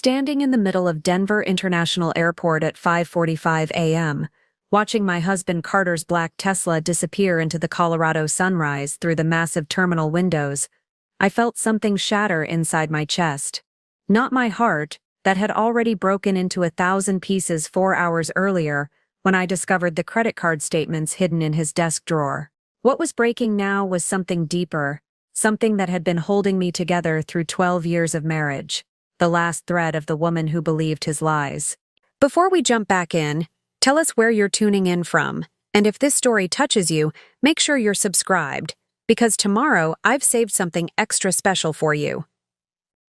Standing in the middle of Denver International Airport at 5:45 a.m., watching my husband Carter's black Tesla disappear into the Colorado sunrise through the massive terminal windows, I felt something shatter inside my chest. Not my heart, that had already broken into 1,000 pieces 4 hours earlier when I discovered the credit card statements hidden in his desk drawer. What was breaking now was something deeper, something that had been holding me together through 12 years of marriage. The last thread of the woman who believed his lies. Before we jump back in, tell us where you're tuning in from, and if this story touches you, make sure you're subscribed, because tomorrow I've saved something extra special for you.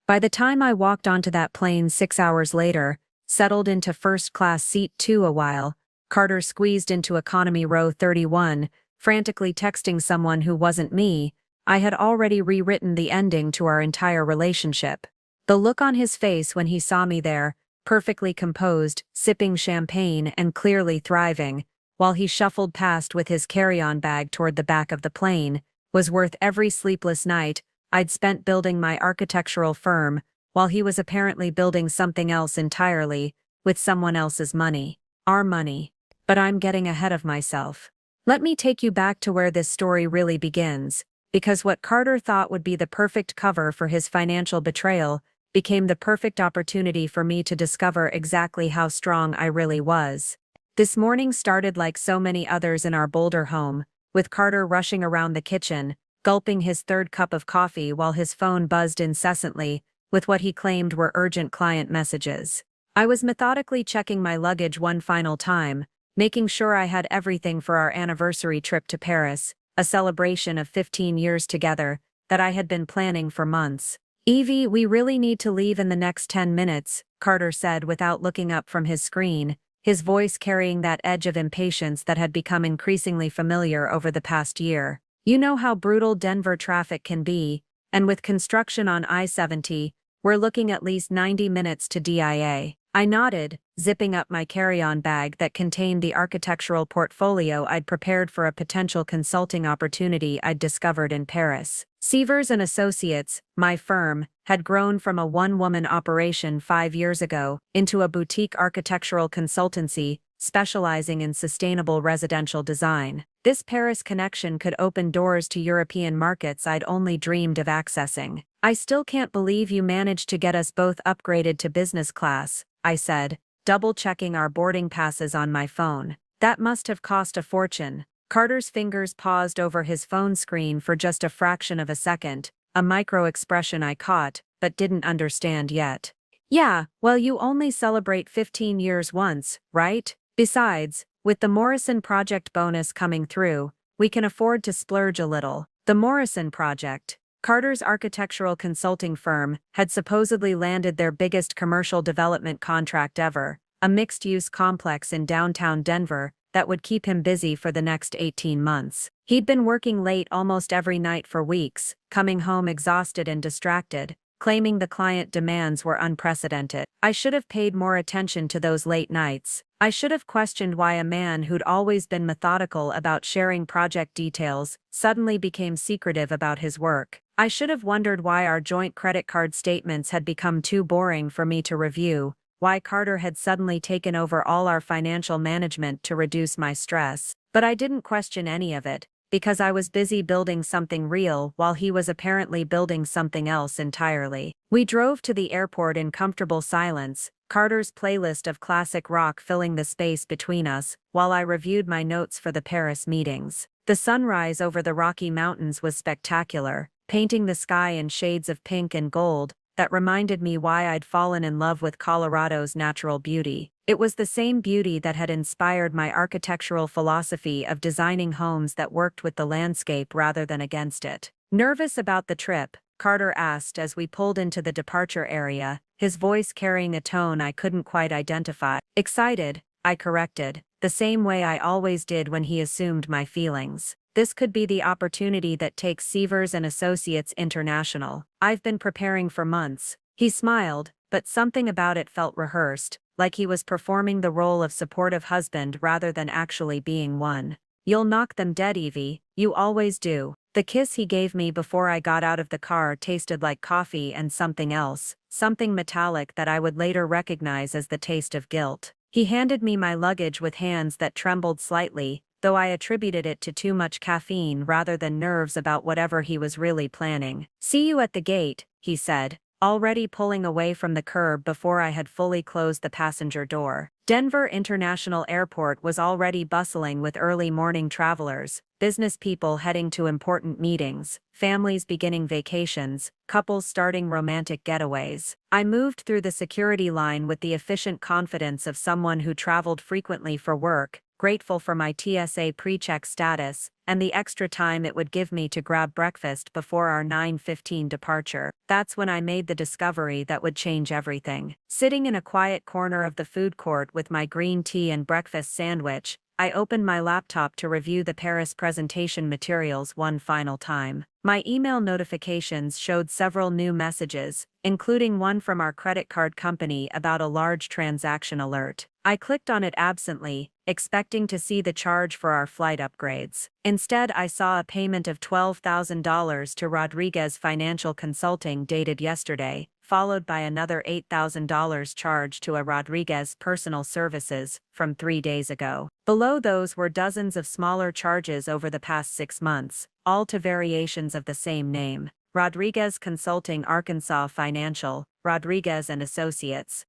By the time I walked onto that plane 6 hours later, settled into first-class seat 2 a while, Carter squeezed into economy row 31, frantically texting someone who wasn't me, I had already rewritten the ending to our entire relationship. The look on his face when he saw me there, perfectly composed, sipping champagne and clearly thriving, while he shuffled past with his carry-on bag toward the back of the plane, was worth every sleepless night I'd spent building my architectural firm, while he was apparently building something else entirely, with someone else's money. Our money. But I'm getting ahead of myself. Let me take you back to where this story really begins, because what Carter thought would be the perfect cover for his financial betrayal became the perfect opportunity for me to discover exactly how strong I really was. This morning started like so many others in our Boulder home, with Carter rushing around the kitchen, gulping his third cup of coffee while his phone buzzed incessantly with what he claimed were urgent client messages. I was methodically checking my luggage one final time, making sure I had everything for our anniversary trip to Paris, a celebration of 15 years together that I had been planning for months. "Evie, we really need to leave in the next 10 minutes, Carter said without looking up from his screen, his voice carrying that edge of impatience that had become increasingly familiar over the past year. You know how brutal Denver traffic can be, and with construction on I-70, we're looking at least 90 minutes to DIA. I nodded, zipping up my carry-on bag that contained the architectural portfolio I'd prepared for a potential consulting opportunity I'd discovered in Paris. Sievers and Associates, my firm, had grown from a one-woman operation 5 years ago into a boutique architectural consultancy specializing in sustainable residential design. This Paris connection could open doors to European markets I'd only dreamed of accessing. "I still can't believe you managed to get us both upgraded to business class," I said, double-checking our boarding passes on my phone. "That must have cost a fortune." Carter's fingers paused over his phone screen for just a fraction of a second, a micro-expression I caught, but didn't understand yet. "Yeah, well, you only celebrate 15 years once, right? Besides, with the Morrison Project bonus coming through, we can afford to splurge a little." The Morrison Project, Carter's architectural consulting firm, had supposedly landed their biggest commercial development contract ever, a mixed-use complex in downtown Denver that would keep him busy for the next 18 months. He'd been working late almost every night for weeks, coming home exhausted and distracted, claiming the client demands were unprecedented. I should have paid more attention to those late nights. I should have questioned why a man who'd always been methodical about sharing project details suddenly became secretive about his work. I should have wondered why our joint credit card statements had become too boring for me to review, why Carter had suddenly taken over all our financial management to reduce my stress. But I didn't question any of it, because I was busy building something real while he was apparently building something else entirely. We drove to the airport in comfortable silence, Carter's playlist of classic rock filling the space between us, while I reviewed my notes for the Paris meetings. The sunrise over the Rocky Mountains was spectacular, painting the sky in shades of pink and gold that reminded me why I'd fallen in love with Colorado's natural beauty. It was the same beauty that had inspired my architectural philosophy of designing homes that worked with the landscape rather than against it. "Nervous about the trip?" Carter asked as we pulled into the departure area, his voice carrying a tone I couldn't quite identify. "Excited," I corrected, the same way I always did when he assumed my feelings. "This could be the opportunity that takes Sievers and Associates international. I've been preparing for months." He smiled, but something about it felt rehearsed, like he was performing the role of supportive husband rather than actually being one. "You'll knock them dead, Evie, you always do." The kiss he gave me before I got out of the car tasted like coffee and something else, something metallic that I would later recognize as the taste of guilt. He handed me my luggage with hands that trembled slightly, though I attributed it to too much caffeine rather than nerves about whatever he was really planning. "See you at the gate," he said, already pulling away from the curb before I had fully closed the passenger door. Denver International Airport was already bustling with early morning travelers, business people heading to important meetings, families beginning vacations, couples starting romantic getaways. I moved through the security line with the efficient confidence of someone who traveled frequently for work, grateful for my TSA pre-check status, and the extra time it would give me to grab breakfast before our 9:15 departure. That's when I made the discovery that would change everything. Sitting in a quiet corner of the food court with my green tea and breakfast sandwich, I opened my laptop to review the Paris presentation materials one final time. My email notifications showed several new messages, including one from our credit card company about a large transaction alert. I clicked on it absently, expecting to see the charge for our flight upgrades. Instead, I saw a payment of $12,000 to Rodriguez Financial Consulting dated yesterday, followed by another $8,000 charge to a Rodriguez Personal Services from 3 days ago. Below those were dozens of smaller charges over the past 6 months, all to variations of the same name: Rodriguez Consulting Arkansas Financial, Rodriguez and Associates.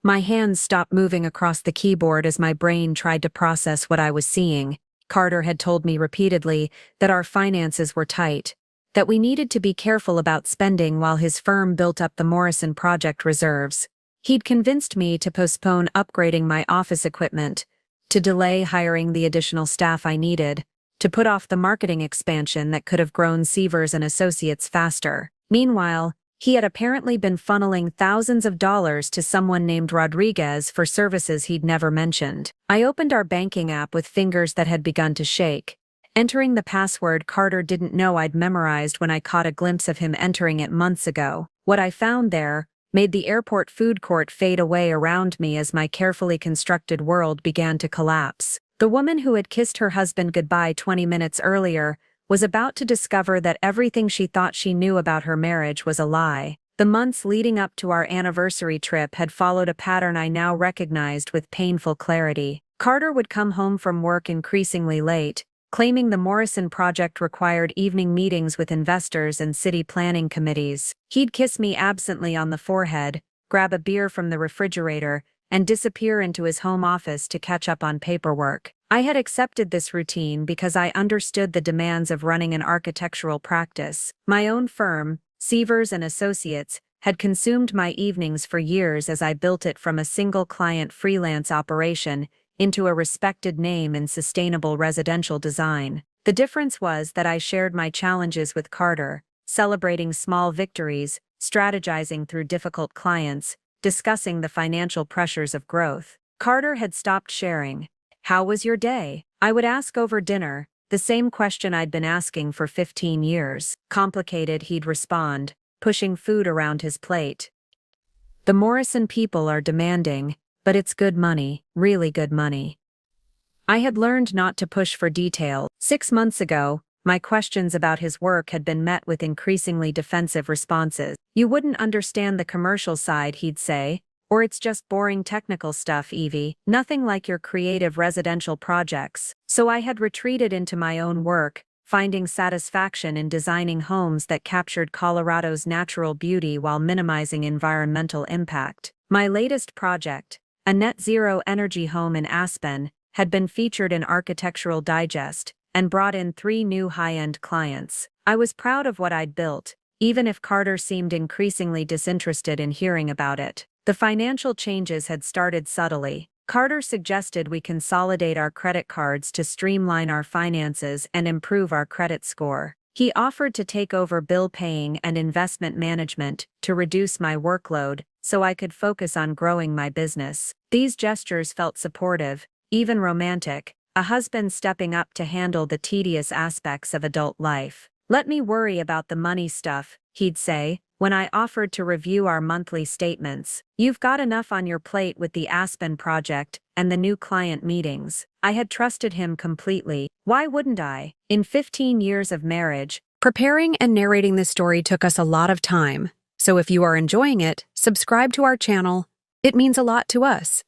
My hands stopped moving across the keyboard as my brain tried to process what I was seeing. Carter had told me repeatedly that our finances were tight, that we needed to be careful about spending while his firm built up the Morrison project reserves. He'd convinced me to postpone upgrading my office equipment, to delay hiring the additional staff I needed, to put off the marketing expansion that could have grown Sievers and Associates faster. Meanwhile, he had apparently been funneling thousands of dollars to someone named Rodriguez for services he'd never mentioned. I opened our banking app with fingers that had begun to shake, entering the password Carter didn't know I'd memorized when I caught a glimpse of him entering it months ago. What I found there made the airport food court fade away around me as my carefully constructed world began to collapse. The woman who had kissed her husband goodbye 20 minutes earlier was about to discover that everything she thought she knew about her marriage was a lie. The months leading up to our anniversary trip had followed a pattern I now recognized with painful clarity. Carter would come home from work increasingly late, claiming the Morrison project required evening meetings with investors and city planning committees. He'd kiss me absently on the forehead, grab a beer from the refrigerator, and disappear into his home office to catch up on paperwork. I had accepted this routine because I understood the demands of running an architectural practice. My own firm, Sievers and Associates, had consumed my evenings for years as I built it from a single client freelance operation into a respected name in sustainable residential design. The difference was that I shared my challenges with Carter, celebrating small victories, strategizing through difficult clients, discussing the financial pressures of growth. Carter had stopped sharing. "How was your day?" I would ask over dinner, the same question I'd been asking for 15 years. "Complicated," he'd respond, pushing food around his plate. "The Morrison people are demanding, but it's good money, really good money." I had learned not to push for detail. 6 months ago, my questions about his work had been met with increasingly defensive responses. "You wouldn't understand the commercial side," he'd say, "or it's just boring technical stuff, Evie, nothing like your creative residential projects." So I had retreated into my own work, finding satisfaction in designing homes that captured Colorado's natural beauty while minimizing environmental impact. My latest project, a net-zero energy home in Aspen, had been featured in Architectural Digest and brought in 3 new high-end clients. I was proud of what I'd built, even if Carter seemed increasingly disinterested in hearing about it. The financial changes had started subtly. Carter suggested we consolidate our credit cards to streamline our finances and improve our credit score. He offered to take over bill paying and investment management to reduce my workload so I could focus on growing my business. These gestures felt supportive, even romantic, a husband stepping up to handle the tedious aspects of adult life. "Let me worry about the money stuff," he'd say, when I offered to review our monthly statements. You've got enough on your plate with the Aspen project and the new client meetings. I had trusted him completely. Why wouldn't I? In 15 years of marriage, preparing and narrating this story took us a lot of time. So if you are enjoying it, subscribe to our channel. It means a lot to us.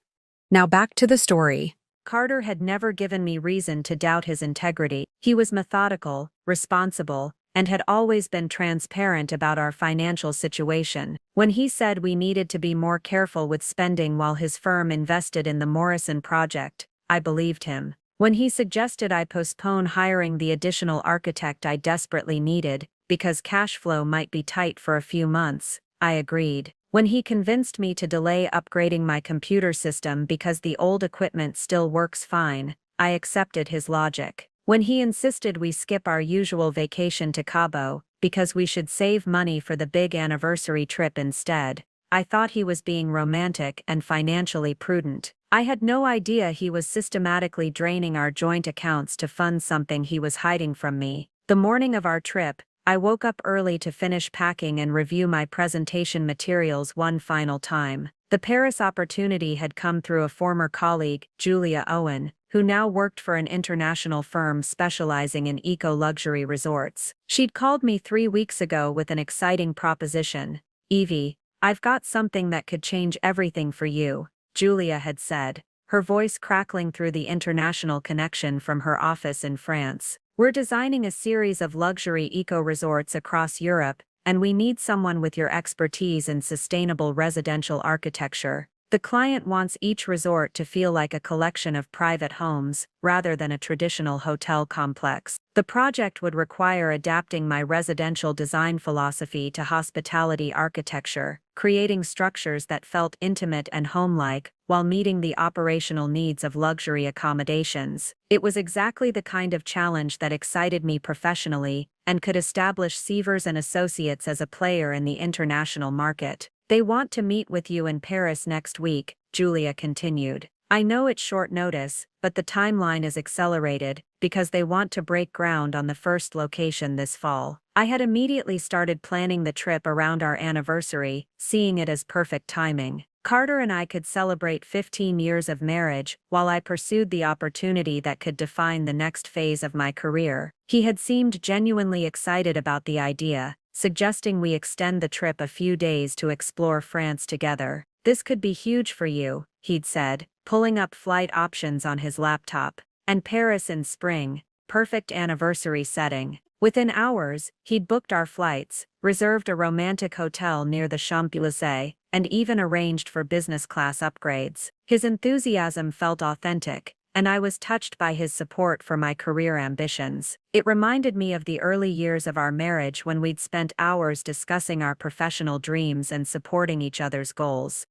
Now back to the story. Carter had never given me reason to doubt his integrity. He was methodical, responsible, and had always been transparent about our financial situation. When he said we needed to be more careful with spending while his firm invested in the Morrison project, I believed him. When he suggested I postpone hiring the additional architect I desperately needed, because cash flow might be tight for a few months, I agreed. When he convinced me to delay upgrading my computer system because the old equipment still works fine, I accepted his logic. When he insisted we skip our usual vacation to Cabo, because we should save money for the big anniversary trip instead, I thought he was being romantic and financially prudent. I had no idea he was systematically draining our joint accounts to fund something he was hiding from me. The morning of our trip, I woke up early to finish packing and review my presentation materials one final time. The Paris opportunity had come through a former colleague, Julia Owen, who now worked for an international firm specializing in eco-luxury resorts. She'd called me 3 weeks ago with an exciting proposition. "Evie, I've got something that could change everything for you," Julia had said, her voice crackling through the international connection from her office in France. "We're designing a series of luxury eco-resorts across Europe, and we need someone with your expertise in sustainable residential architecture. The client wants each resort to feel like a collection of private homes, rather than a traditional hotel complex. The project would require adapting my residential design philosophy to hospitality architecture, creating structures that felt intimate and homelike, while meeting the operational needs of luxury accommodations." It was exactly the kind of challenge that excited me professionally, and could establish Sievers and Associates as a player in the international market. "They want to meet with you in Paris next week," Julia continued. "I know it's short notice, but the timeline is accelerated, because they want to break ground on the first location this fall." I had immediately started planning the trip around our anniversary, seeing it as perfect timing. Carter and I could celebrate 15 years of marriage, while I pursued the opportunity that could define the next phase of my career. He had seemed genuinely excited about the idea, suggesting we extend the trip a few days to explore France together. "This could be huge for you," he'd said, pulling up flight options on his laptop. "And Paris in spring, perfect anniversary setting." Within hours, he'd booked our flights, reserved a romantic hotel near the Champs-Élysées, and even arranged for business-class upgrades. His enthusiasm felt authentic, and I was touched by his support for my career ambitions. It reminded me of the early years of our marriage when we'd spent hours discussing our professional dreams and supporting each other's goals.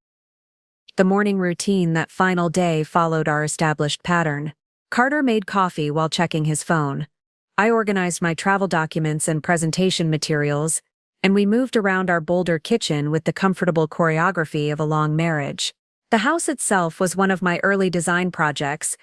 The morning routine that final day followed our established pattern. Carter made coffee while checking his phone. I organized my travel documents and presentation materials, and we moved around our Boulder kitchen with the comfortable choreography of a long marriage. The house itself was one of my early design projects,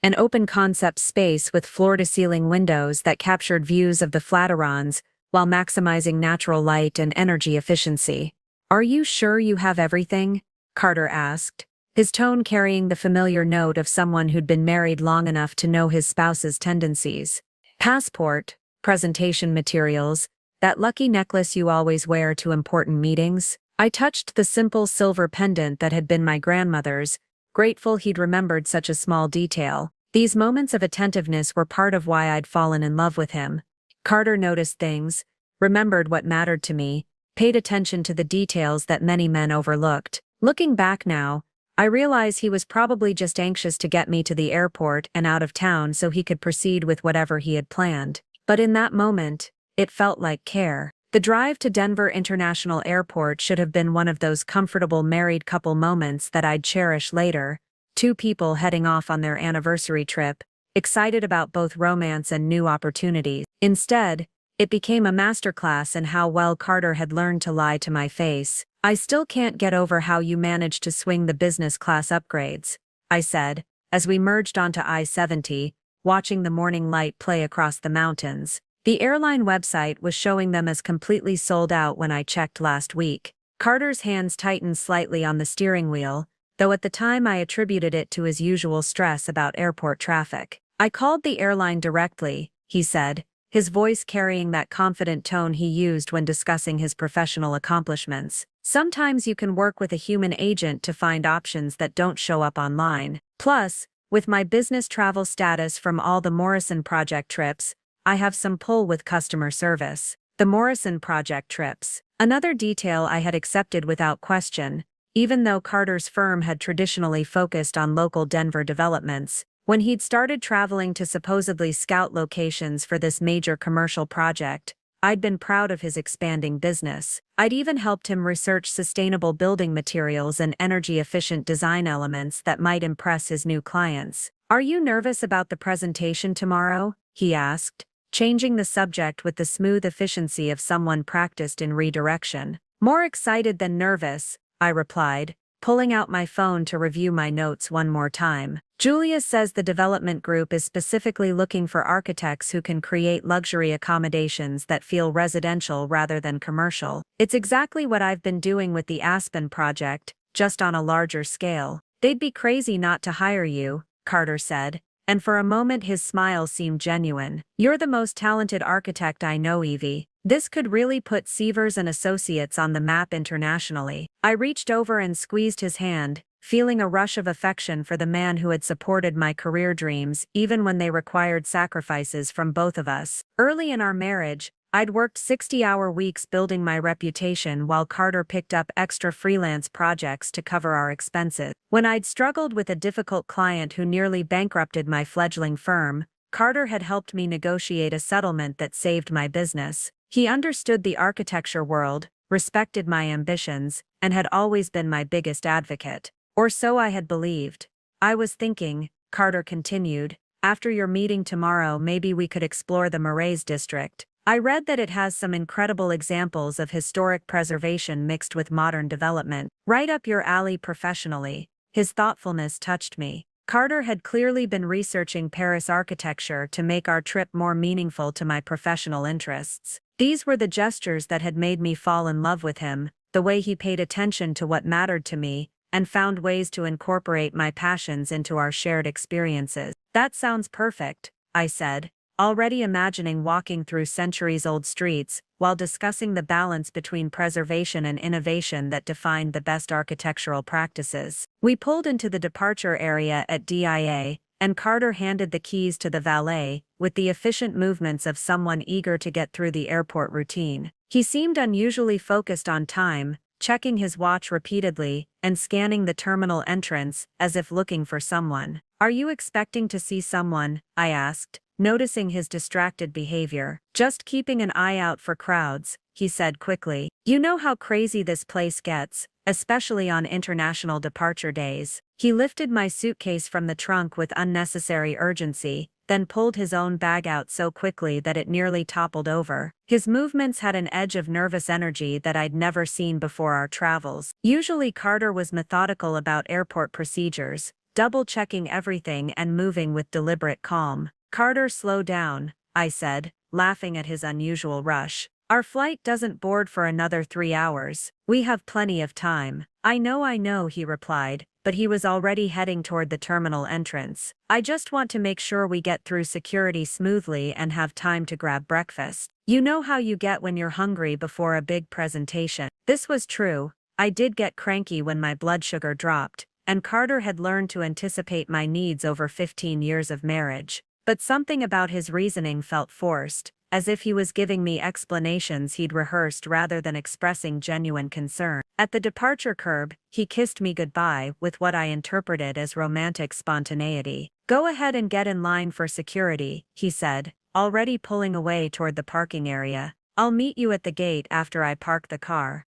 an open-concept space with floor-to-ceiling windows that captured views of the Flatirons while maximizing natural light and energy efficiency. "Are you sure you have everything?" Carter asked, his tone carrying the familiar note of someone who'd been married long enough to know his spouse's tendencies. "Passport, presentation materials, that lucky necklace you always wear to important meetings." I touched the simple silver pendant that had been my grandmother's, grateful he'd remembered such a small detail. These moments of attentiveness were part of why I'd fallen in love with him. Carter noticed things, remembered what mattered to me, paid attention to the details that many men overlooked. Looking back now, I realize he was probably just anxious to get me to the airport and out of town so he could proceed with whatever he had planned. But in that moment, it felt like care. The drive to Denver International Airport should have been one of those comfortable married couple moments that I'd cherish later, two people heading off on their anniversary trip, excited about both romance and new opportunities. Instead, it became a masterclass in how well Carter had learned to lie to my face. "I still can't get over how you managed to swing the business class upgrades," I said, as we merged onto I-70, watching the morning light play across the mountains. The airline website was showing them as completely sold out when I checked last week. Carter's hands tightened slightly on the steering wheel, though at the time I attributed it to his usual stress about airport traffic. I called the airline directly, he said, his voice carrying that confident tone he used when discussing his professional accomplishments. Sometimes you can work with a human agent to find options that don't show up online. Plus, with my business travel status from all the Morrison Project trips, I have some pull with customer service. The Morrison Project trips. Another detail I had accepted without question, even though Carter's firm had traditionally focused on local Denver developments. When he'd started traveling to supposedly scout locations for this major commercial project, I'd been proud of his expanding business. I'd even helped him research sustainable building materials and energy-efficient design elements that might impress his new clients. "Are you nervous about the presentation tomorrow?" he asked, changing the subject with the smooth efficiency of someone practiced in redirection. "More excited than nervous," I replied, pulling out my phone to review my notes one more time. "Julia says the development group is specifically looking for architects who can create luxury accommodations that feel residential rather than commercial. It's exactly what I've been doing with the Aspen project, just on a larger scale. They'd be crazy not to hire you," Carter said, and for a moment his smile seemed genuine. "You're the most talented architect I know, Evie. This could really put Sievers and Associates on the map internationally." I reached over and squeezed his hand, feeling a rush of affection for the man who had supported my career dreams even when they required sacrifices from both of us. Early in our marriage, I'd worked 60-hour weeks building my reputation while Carter picked up extra freelance projects to cover our expenses. When I'd struggled with a difficult client who nearly bankrupted my fledgling firm, Carter had helped me negotiate a settlement that saved my business. He understood the architecture world, respected my ambitions, and had always been my biggest advocate. Or so I had believed. "I was thinking," Carter continued, "after your meeting tomorrow maybe we could explore the Moraes district. I read that it has some incredible examples of historic preservation mixed with modern development. Right up your alley professionally." His thoughtfulness touched me. Carter had clearly been researching Paris architecture to make our trip more meaningful to my professional interests. These were the gestures that had made me fall in love with him, the way he paid attention to what mattered to me, and found ways to incorporate my passions into our shared experiences. "That sounds perfect," I said, already imagining walking through centuries-old streets, while discussing the balance between preservation and innovation that defined the best architectural practices. We pulled into the departure area at DIA, and Carter handed the keys to the valet, with the efficient movements of someone eager to get through the airport routine. He seemed unusually focused on time, checking his watch repeatedly, and scanning the terminal entrance, as if looking for someone. "Are you expecting to see someone?" I asked, noticing his distracted behavior. "Just keeping an eye out for crowds," he said quickly. "You know how crazy this place gets, especially on international departure days." He lifted my suitcase from the trunk with unnecessary urgency, then pulled his own bag out so quickly that it nearly toppled over. His movements had an edge of nervous energy that I'd never seen before our travels. Usually Carter was methodical about airport procedures, double-checking everything and moving with deliberate calm. "Carter, slow down," I said, laughing at his unusual rush. "Our flight doesn't board for another 3 hours. We have plenty of time." I know, he replied, but he was already heading toward the terminal entrance. "I just want to make sure we get through security smoothly and have time to grab breakfast. You know how you get when you're hungry before a big presentation." This was true. I did get cranky when my blood sugar dropped, and Carter had learned to anticipate my needs over 15 years of marriage. But something about his reasoning felt forced, as if he was giving me explanations he'd rehearsed rather than expressing genuine concern. At the departure curb, he kissed me goodbye with what I interpreted as romantic spontaneity. "Go ahead and get in line for security," he said, already pulling away toward the parking area. "I'll meet you at the gate after I park the car."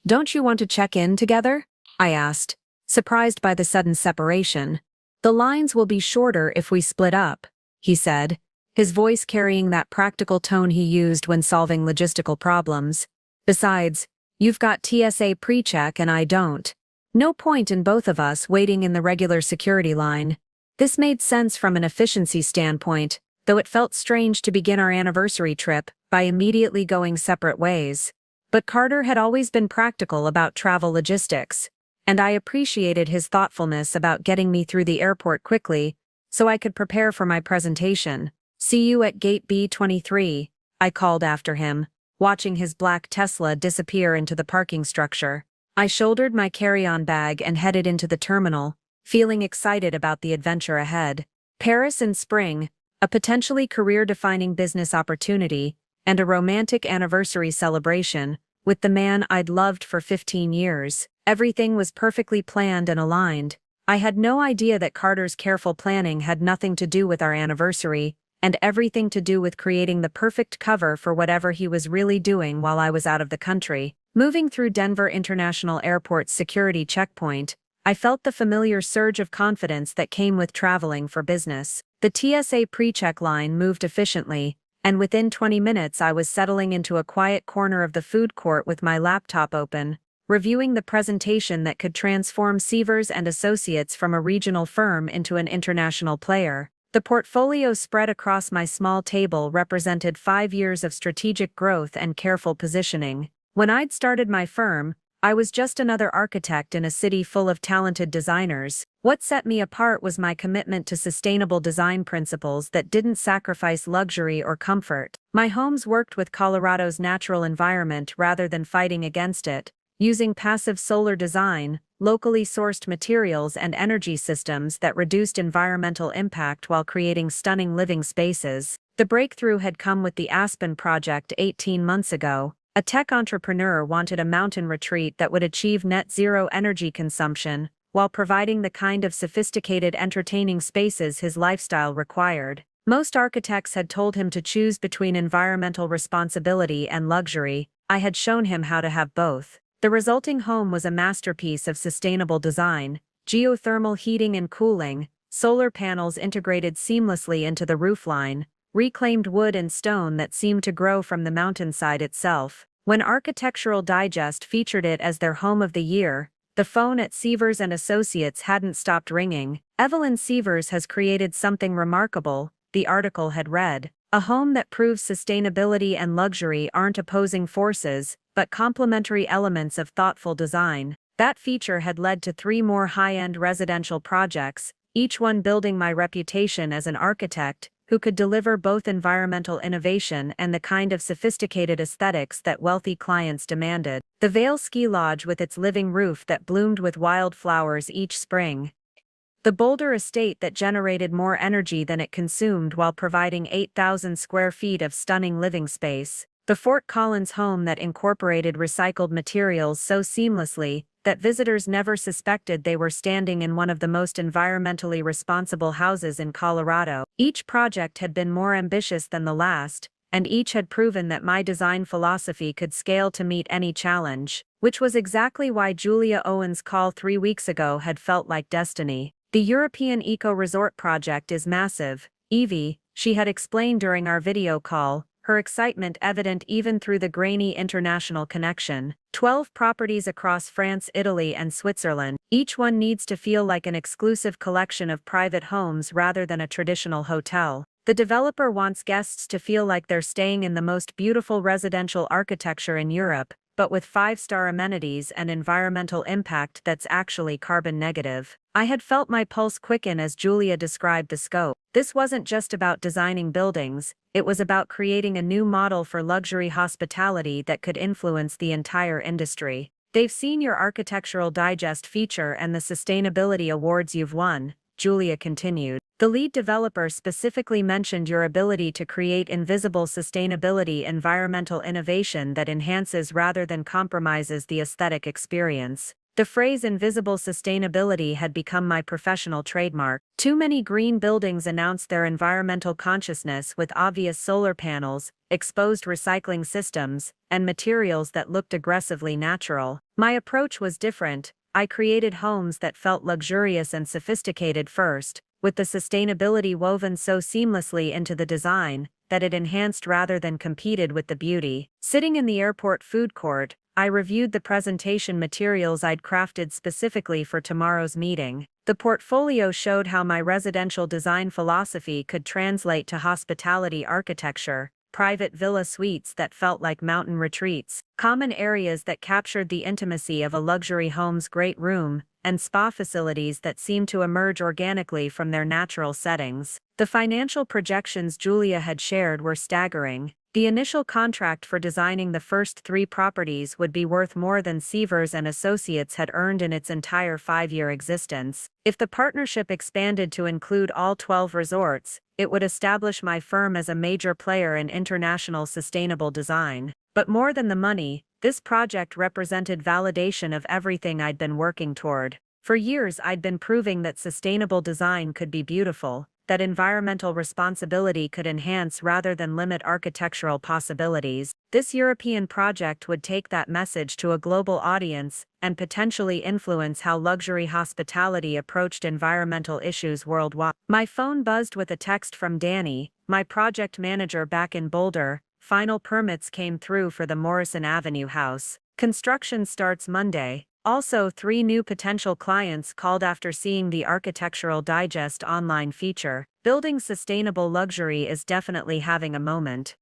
"Don't you want to check in together?" I asked, surprised by the sudden separation. "The lines will be shorter if we split up," he said, his voice carrying that practical tone he used when solving logistical problems. "Besides, you've got TSA pre-check and I don't. No point in both of us waiting in the regular security line." This made sense from an efficiency standpoint, though it felt strange to begin our anniversary trip by immediately going separate ways. But Carter had always been practical about travel logistics, and I appreciated his thoughtfulness about getting me through the airport quickly so I could prepare for my presentation. "See you at gate B23, I called after him, watching his black Tesla disappear into the parking structure. I shouldered my carry-on bag and headed into the terminal, feeling excited about the adventure ahead. Paris in spring, a potentially career-defining business opportunity, and a romantic anniversary celebration with the man I'd loved for 15 years. Everything was perfectly planned and aligned. I had no idea that Carter's careful planning had nothing to do with our anniversary, and everything to do with creating the perfect cover for whatever he was really doing while I was out of the country. Moving through Denver International Airport's security checkpoint, I felt the familiar surge of confidence that came with traveling for business. The TSA pre-check line moved efficiently, and within 20 minutes I was settling into a quiet corner of the food court with my laptop open, reviewing the presentation that could transform Sievers and Associates from a regional firm into an international player. The portfolio spread across my small table represented 5 years of strategic growth and careful positioning. When I'd started my firm, I was just another architect in a city full of talented designers. What set me apart was my commitment to sustainable design principles that didn't sacrifice luxury or comfort. My homes worked with Colorado's natural environment rather than fighting against it, using passive solar design, locally sourced materials and energy systems that reduced environmental impact while creating stunning living spaces. The breakthrough had come with the Aspen project 18 months ago. A tech entrepreneur wanted a mountain retreat that would achieve net zero energy consumption, while providing the kind of sophisticated entertaining spaces his lifestyle required. Most architects had told him to choose between environmental responsibility and luxury. I had shown him how to have both. The resulting home was a masterpiece of sustainable design: geothermal heating and cooling, solar panels integrated seamlessly into the roofline, reclaimed wood and stone that seemed to grow from the mountainside itself. When Architectural Digest featured it as their home of the year, the phone at Sievers and Associates hadn't stopped ringing. "Evelyn Sievers has created something remarkable," the article had read. "A home that proves sustainability and luxury aren't opposing forces, but complementary elements of thoughtful design." That feature had led to 3 more high-end residential projects, each one building my reputation as an architect who could deliver both environmental innovation and the kind of sophisticated aesthetics that wealthy clients demanded. The Vale Ski Lodge with its living roof that bloomed with wildflowers each spring. The Boulder estate that generated more energy than it consumed while providing 8,000 square feet of stunning living space. The Fort Collins home that incorporated recycled materials so seamlessly that visitors never suspected they were standing in one of the most environmentally responsible houses in Colorado. Each project had been more ambitious than the last, and each had proven that my design philosophy could scale to meet any challenge, which was exactly why Julia Owen's call 3 weeks ago had felt like destiny. "The European Eco-Resort project is massive, Evie," she had explained during our video call, her excitement evident even through the grainy international connection. 12 properties across France, Italy, and Switzerland. Each one needs to feel like an exclusive collection of private homes rather than a traditional hotel. The developer wants guests to feel like they're staying in the most beautiful residential architecture in Europe, but with 5-star amenities and environmental impact that's actually carbon negative. I had felt my pulse quicken as Julia described the scope. This wasn't just about designing buildings, it was about creating a new model for luxury hospitality that could influence the entire industry. "They've seen your Architectural Digest feature and the sustainability awards you've won," Julia continued. "The lead developer specifically mentioned your ability to create invisible sustainability environmental innovation that enhances rather than compromises the aesthetic experience." The phrase invisible sustainability had become my professional trademark. Too many green buildings announced their environmental consciousness with obvious solar panels, exposed recycling systems, and materials that looked aggressively natural. My approach was different. I created homes that felt luxurious and sophisticated first, with the sustainability woven so seamlessly into the design that it enhanced rather than competed with the beauty. Sitting in the airport food court, I reviewed the presentation materials I'd crafted specifically for tomorrow's meeting. The portfolio showed how my residential design philosophy could translate to hospitality architecture, private villa suites that felt like mountain retreats, common areas that captured the intimacy of a luxury home's great room, and spa facilities that seemed to emerge organically from their natural settings. The financial projections Julia had shared were staggering. The initial contract for designing the first 3 properties would be worth more than Sievers and Associates had earned in its entire 5-year existence. If the partnership expanded to include all 12 resorts, it would establish my firm as a major player in international sustainable design. But more than the money, this project represented validation of everything I'd been working toward. For years I'd been proving that sustainable design could be beautiful, that environmental responsibility could enhance rather than limit architectural possibilities. This European project would take that message to a global audience and potentially influence how luxury hospitality approached environmental issues worldwide. My phone buzzed with a text from Danny, my project manager back in Boulder. Final permits came through for the Morrison Avenue house. Construction starts Monday. Also, 3 new potential clients called after seeing the Architectural Digest online feature. Building sustainable luxury is definitely having a moment.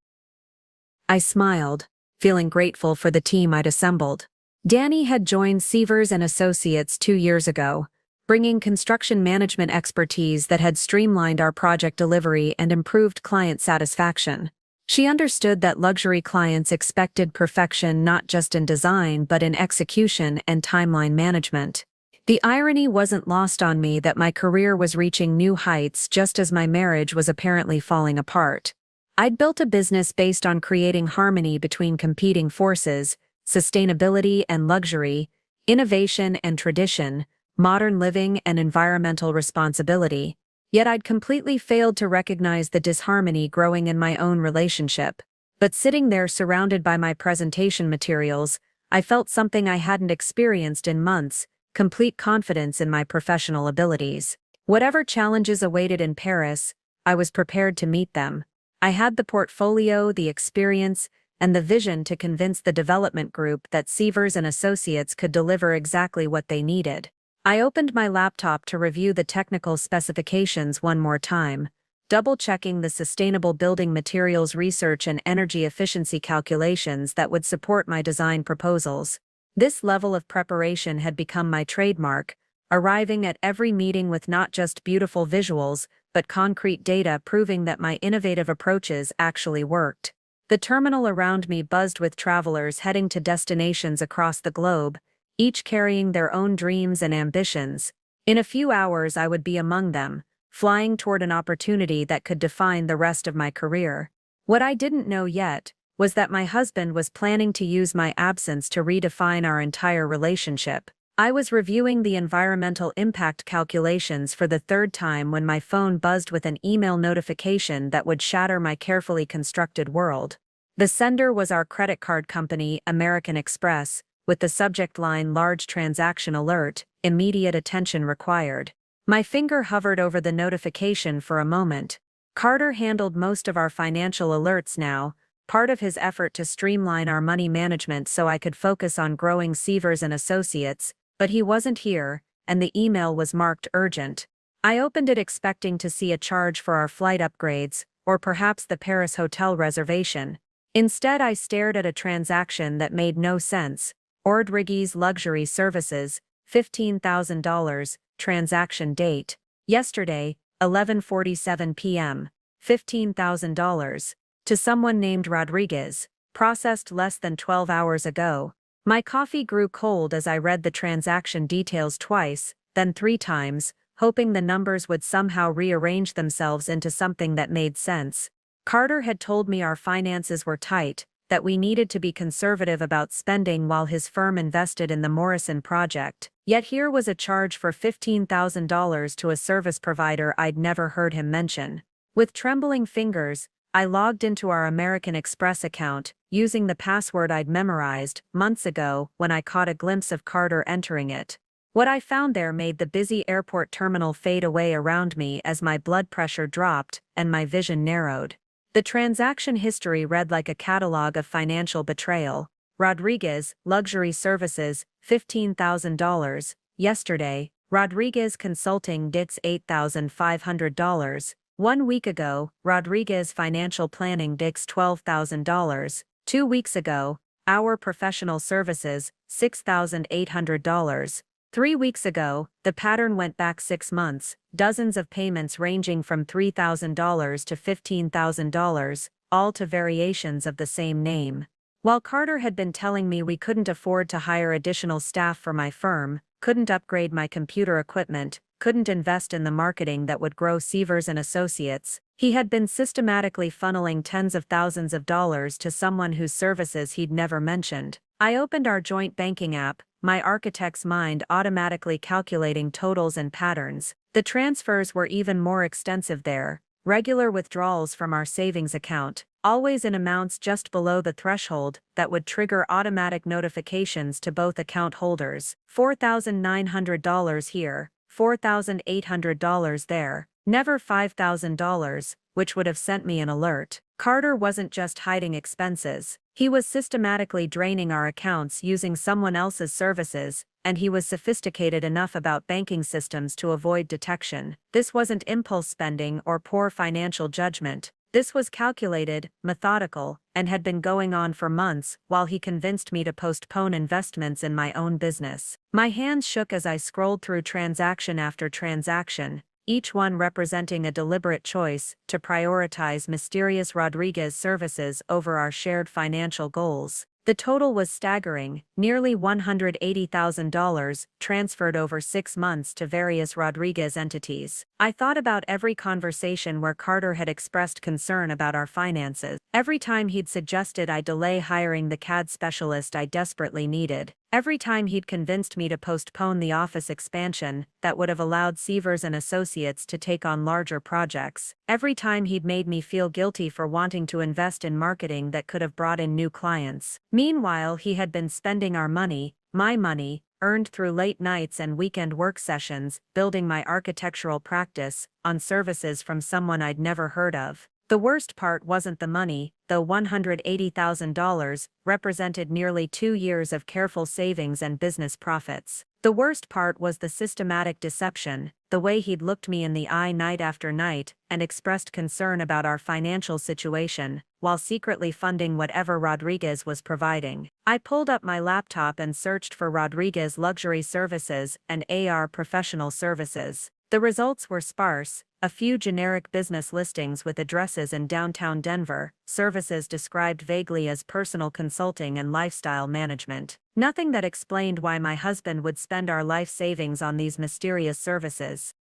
I smiled, feeling grateful for the team I'd assembled. Danny had joined Sievers and Associates 2 years ago, bringing construction management expertise that had streamlined our project delivery and improved client satisfaction. She understood that luxury clients expected perfection not just in design but in execution and timeline management. The irony wasn't lost on me that my career was reaching new heights just as my marriage was apparently falling apart. I'd built a business based on creating harmony between competing forces, sustainability and luxury, innovation and tradition, modern living and environmental responsibility. Yet I'd completely failed to recognize the disharmony growing in my own relationship. But sitting there surrounded by my presentation materials, I felt something I hadn't experienced in months: complete confidence in my professional abilities. Whatever challenges awaited in Paris, I was prepared to meet them. I had the portfolio, the experience, and the vision to convince the development group that Sievers and Associates could deliver exactly what they needed. I opened my laptop to review the technical specifications one more time, double-checking the sustainable building materials research and energy efficiency calculations that would support my design proposals. This level of preparation had become my trademark, arriving at every meeting with not just beautiful visuals, but concrete data proving that my innovative approaches actually worked. The terminal around me buzzed with travelers heading to destinations across the globe, each carrying their own dreams and ambitions. In a few hours I would be among them, flying toward an opportunity that could define the rest of my career. What I didn't know yet was that my husband was planning to use my absence to redefine our entire relationship. I was reviewing the environmental impact calculations for the 3rd time when my phone buzzed with an email notification that would shatter my carefully constructed world. The sender was our credit card company, American Express, with the subject line "Large Transaction Alert, Immediate Attention Required." My finger hovered over the notification for a moment. Carter handled most of our financial alerts now, part of his effort to streamline our money management so I could focus on growing Sievers and Associates, but he wasn't here, and the email was marked urgent. I opened it expecting to see a charge for our flight upgrades, or perhaps the Paris hotel reservation. Instead I stared at a transaction that made no sense. Ordrigi's Luxury Services, $15,000, transaction date, yesterday, 11:47 p.m., $15,000, to someone named Rodriguez, processed less than 12 hours ago. My coffee grew cold as I read the transaction details twice, then 3 times, hoping the numbers would somehow rearrange themselves into something that made sense. Carter had told me our finances were tight, that we needed to be conservative about spending while his firm invested in the Morrison project. Yet here was a charge for $15,000 to a service provider I'd never heard him mention. With trembling fingers, I logged into our American Express account, using the password I'd memorized months ago when I caught a glimpse of Carter entering it. What I found there made the busy airport terminal fade away around me as my blood pressure dropped and my vision narrowed. The transaction history read like a catalog of financial betrayal. Rodriguez, Luxury Services, $15,000, yesterday, Rodriguez Consulting dicks $8,500. 1 week ago, Rodriguez Financial Planning dicks $12,000. 2 weeks ago, Our Professional Services, $6,800. 3 weeks ago, the pattern went back 6 months, dozens of payments ranging from $3,000 to $15,000, all to variations of the same name. While Carter had been telling me we couldn't afford to hire additional staff for my firm, couldn't upgrade my computer equipment, couldn't invest in the marketing that would grow Sievers and Associates, he had been systematically funneling tens of thousands of dollars to someone whose services he'd never mentioned. I opened our joint banking app, my architect's mind automatically calculating totals and patterns. The transfers were even more extensive there. Regular withdrawals from our savings account, always in amounts just below the threshold that would trigger automatic notifications to both account holders. $4,900 here, $4,800 there, never $5,000, which would have sent me an alert. Carter wasn't just hiding expenses. He was systematically draining our accounts using someone else's services, and he was sophisticated enough about banking systems to avoid detection. This wasn't impulse spending or poor financial judgment. This was calculated, methodical, and had been going on for months while he convinced me to postpone investments in my own business. My hands shook as I scrolled through transaction after transaction, each one representing a deliberate choice to prioritize mysterious Rodriguez services over our shared financial goals. The total was staggering, nearly $180,000 transferred over 6 months to various Rodriguez entities. I thought about every conversation where Carter had expressed concern about our finances, every time he'd suggested I delay hiring the CAD specialist I desperately needed, every time he'd convinced me to postpone the office expansion that would have allowed Sievers and Associates to take on larger projects, every time he'd made me feel guilty for wanting to invest in marketing that could have brought in new clients. Meanwhile, he had been spending our money, my money, earned through late nights and weekend work sessions, building my architectural practice, on services from someone I'd never heard of. The worst part wasn't the money, though $180,000 represented nearly 2 years of careful savings and business profits. The worst part was the systematic deception, the way he'd looked me in the eye night after night and expressed concern about our financial situation, while secretly funding whatever Rodriguez was providing. I pulled up my laptop and searched for Rodriguez Luxury Services and AR Professional Services. The results were sparse, a few generic business listings with addresses in downtown Denver, services described vaguely as personal consulting and lifestyle management. Nothing that explained why my husband would spend our life savings on these mysterious services.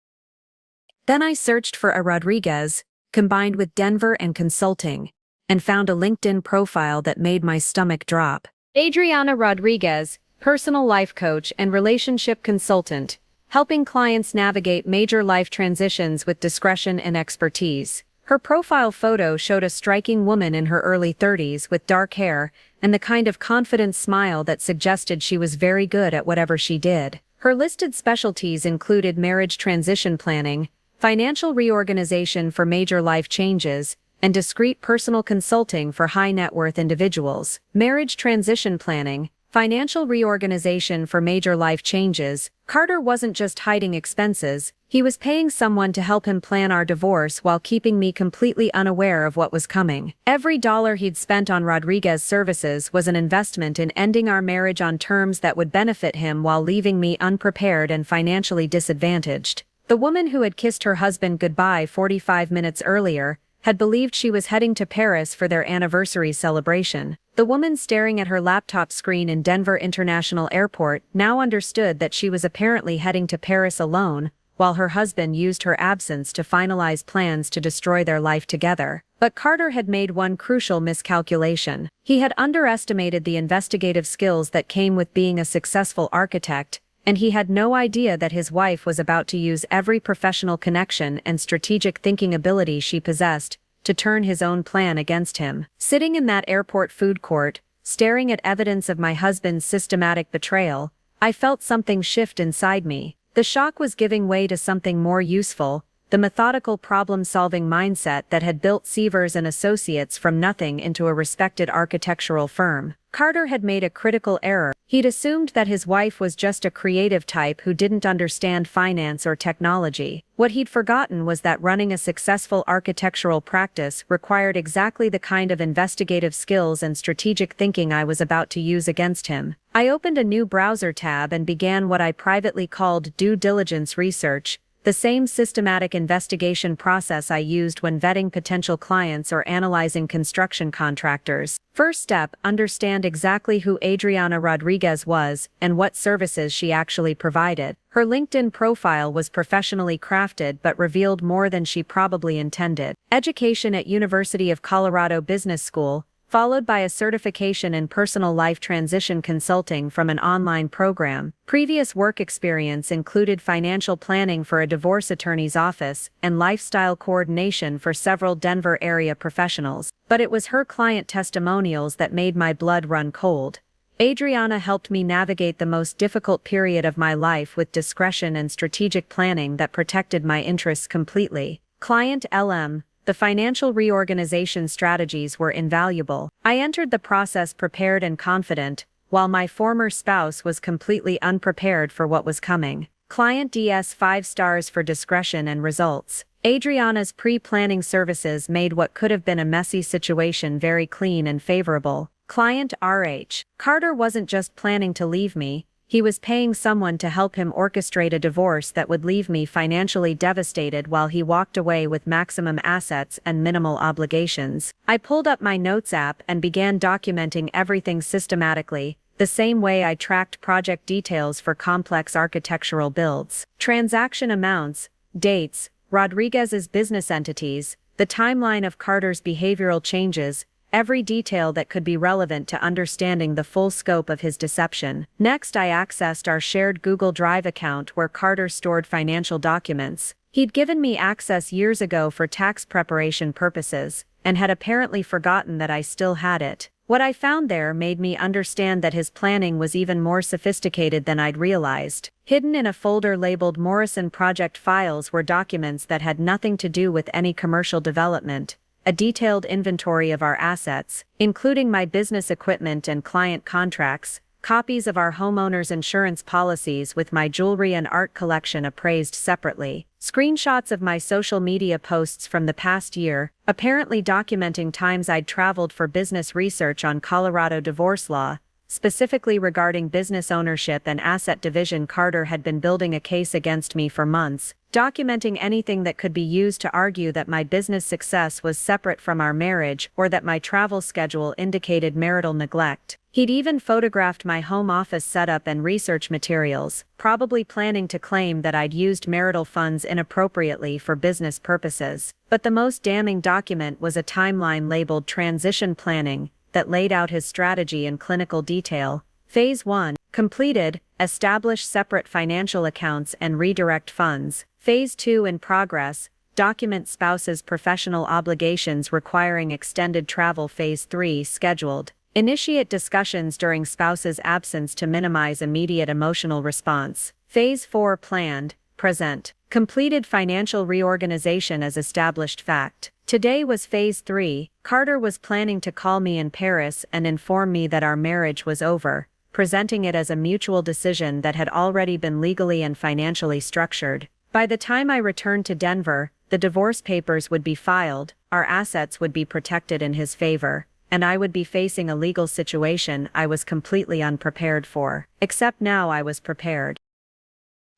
Then I searched for a Rodriguez, combined with Denver and consulting, and found a LinkedIn profile that made my stomach drop. Adriana Rodriguez, personal life coach and relationship consultant, helping clients navigate major life transitions with discretion and expertise. Her profile photo showed a striking woman in her early 30s with dark hair and the kind of confident smile that suggested she was very good at whatever she did. Her listed specialties included marriage transition planning, financial reorganization for major life changes, and discreet personal consulting for high-net-worth individuals. Marriage transition planning, financial reorganization for major life changes. Carter wasn't just hiding expenses, he was paying someone to help him plan our divorce while keeping me completely unaware of what was coming. Every dollar he'd spent on Rodriguez services was an investment in ending our marriage on terms that would benefit him while leaving me unprepared and financially disadvantaged. The woman who had kissed her husband goodbye 45 minutes earlier had believed she was heading to Paris for their anniversary celebration. The woman staring at her laptop screen in Denver International Airport now understood that she was apparently heading to Paris alone, while her husband used her absence to finalize plans to destroy their life together. But Carter had made one crucial miscalculation. He had underestimated the investigative skills that came with being a successful architect, and he had no idea that his wife was about to use every professional connection and strategic thinking ability she possessed to turn his own plan against him. Sitting in that airport food court, staring at evidence of my husband's systematic betrayal, I felt something shift inside me. The shock was giving way to something more useful, the methodical problem-solving mindset that had built Sievers and Associates from nothing into a respected architectural firm. Carter had made a critical error. He'd assumed that his wife was just a creative type who didn't understand finance or technology. What he'd forgotten was that running a successful architectural practice required exactly the kind of investigative skills and strategic thinking I was about to use against him. I opened a new browser tab and began what I privately called due diligence research, the same systematic investigation process I used when vetting potential clients or analyzing construction contractors. First step, understand exactly who Adriana Rodriguez was and what services she actually provided. Her LinkedIn profile was professionally crafted but revealed more than she probably intended. Education at University of Colorado Business School, followed by a certification in personal life transition consulting from an online program. Previous work experience included financial planning for a divorce attorney's office and lifestyle coordination for several Denver area professionals. But it was her client testimonials that made my blood run cold. Adriana helped me navigate the most difficult period of my life with discretion and strategic planning that protected my interests completely. Client LM. The financial reorganization strategies were invaluable. I entered the process prepared and confident, while my former spouse was completely unprepared for what was coming. Client DS 5 stars for discretion and results. Adriana's pre-planning services made what could have been a messy situation very clean and favorable. Client RH. Carter wasn't just planning to leave me, he was paying someone to help him orchestrate a divorce that would leave me financially devastated while he walked away with maximum assets and minimal obligations. I pulled up my notes app and began documenting everything systematically, the same way I tracked project details for complex architectural builds. Transaction amounts, dates, Rodriguez's business entities, the timeline of Carter's behavioral changes, every detail that could be relevant to understanding the full scope of his deception. Next, I accessed our shared Google Drive account where Carter stored financial documents. He'd given me access years ago for tax preparation purposes, and had apparently forgotten that I still had it. What I found there made me understand that his planning was even more sophisticated than I'd realized. Hidden in a folder labeled Morrison Project Files were documents that had nothing to do with any commercial development. A detailed inventory of our assets, including my business equipment and client contracts, copies of our homeowners' insurance policies with my jewelry and art collection appraised separately, screenshots of my social media posts from the past year, apparently documenting times I'd traveled for business research on Colorado divorce law, specifically regarding business ownership and asset division. Carter had been building a case against me for months, documenting anything that could be used to argue that my business success was separate from our marriage or that my travel schedule indicated marital neglect. He'd even photographed my home office setup and research materials, probably planning to claim that I'd used marital funds inappropriately for business purposes. But the most damning document was a timeline labeled Transition Planning that laid out his strategy in clinical detail. Phase 1, completed, establish separate financial accounts and redirect funds. Phase 2 in progress, document spouse's professional obligations requiring extended travel. Phase 3 scheduled, initiate discussions during spouse's absence to minimize immediate emotional response. Phase 4 planned, present, completed financial reorganization as established fact. Today was Phase 3. Carter was planning to call me in Paris and inform me that our marriage was over, presenting it as a mutual decision that had already been legally and financially structured. By the time I returned to Denver, the divorce papers would be filed, our assets would be protected in his favor, and I would be facing a legal situation I was completely unprepared for. Except now I was prepared.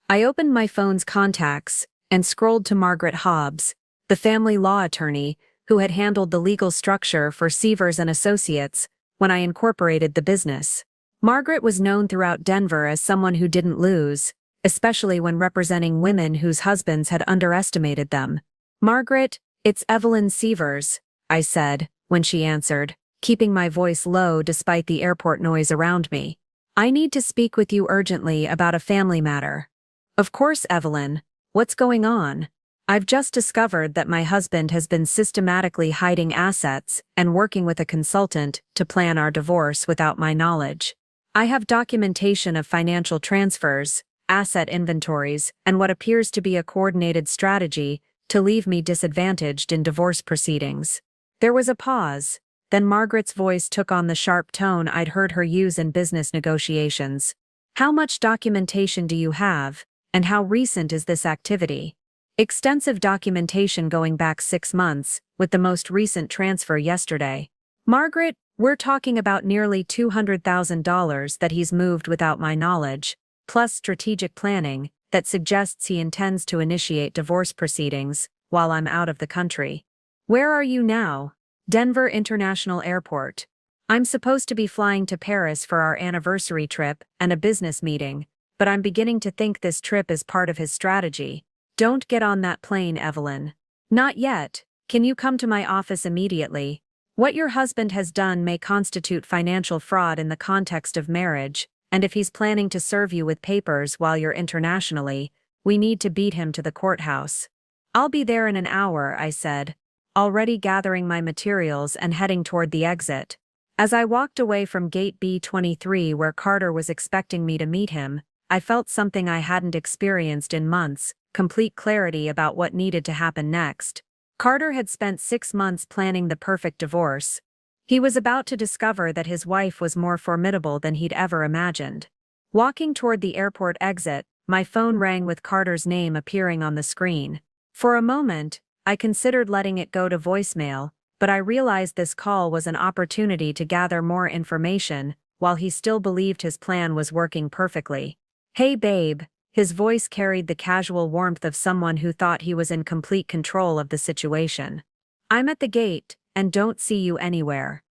I opened my phone's contacts and scrolled to Margaret Hobbs, the family law attorney who had handled the legal structure for Sievers and Associates when I incorporated the business. Margaret was known throughout Denver as someone who didn't lose, especially when representing women whose husbands had underestimated them. "Margaret, it's Evelyn Sievers," I said, when she answered, keeping my voice low despite the airport noise around me. "I need to speak with you urgently about a family matter." "Of course, Evelyn. What's going on?" "I've just discovered that my husband has been systematically hiding assets and working with a consultant to plan our divorce without my knowledge. I have documentation of financial transfers, asset inventories, and what appears to be a coordinated strategy to leave me disadvantaged in divorce proceedings. There was a pause. Then Margaret's voice took on the sharp tone I'd heard her use in business negotiations. How much documentation do you have, and how recent is this activity? Extensive documentation going back 6 months, with the most recent transfer yesterday. Margaret, we're talking about nearly $200,000 that he's moved without my knowledge, plus strategic planning that suggests he intends to initiate divorce proceedings while I'm out of the country. Where are you now? Denver International Airport. I'm supposed to be flying to Paris for our anniversary trip and a business meeting, but I'm beginning to think this trip is part of his strategy. Don't get on that plane, Evelyn. Not yet. Can you come to my office immediately? What your husband has done may constitute financial fraud in the context of marriage, and if he's planning to serve you with papers while you're internationally, we need to beat him to the courthouse. I'll be there in an hour, I said, already gathering my materials and heading toward the exit. As I walked away from gate B23 where Carter was expecting me to meet him, I felt something I hadn't experienced in months, complete clarity about what needed to happen next. Carter had spent 6 months planning the perfect divorce. He was about to discover that his wife was more formidable than he'd ever imagined. Walking toward the airport exit, my phone rang with Carter's name appearing on the screen. For a moment, I considered letting it go to voicemail, but I realized this call was an opportunity to gather more information, while he still believed his plan was working perfectly. Hey babe, his voice carried the casual warmth of someone who thought he was in complete control of the situation. I'm at the gate, and don't see you anywhere.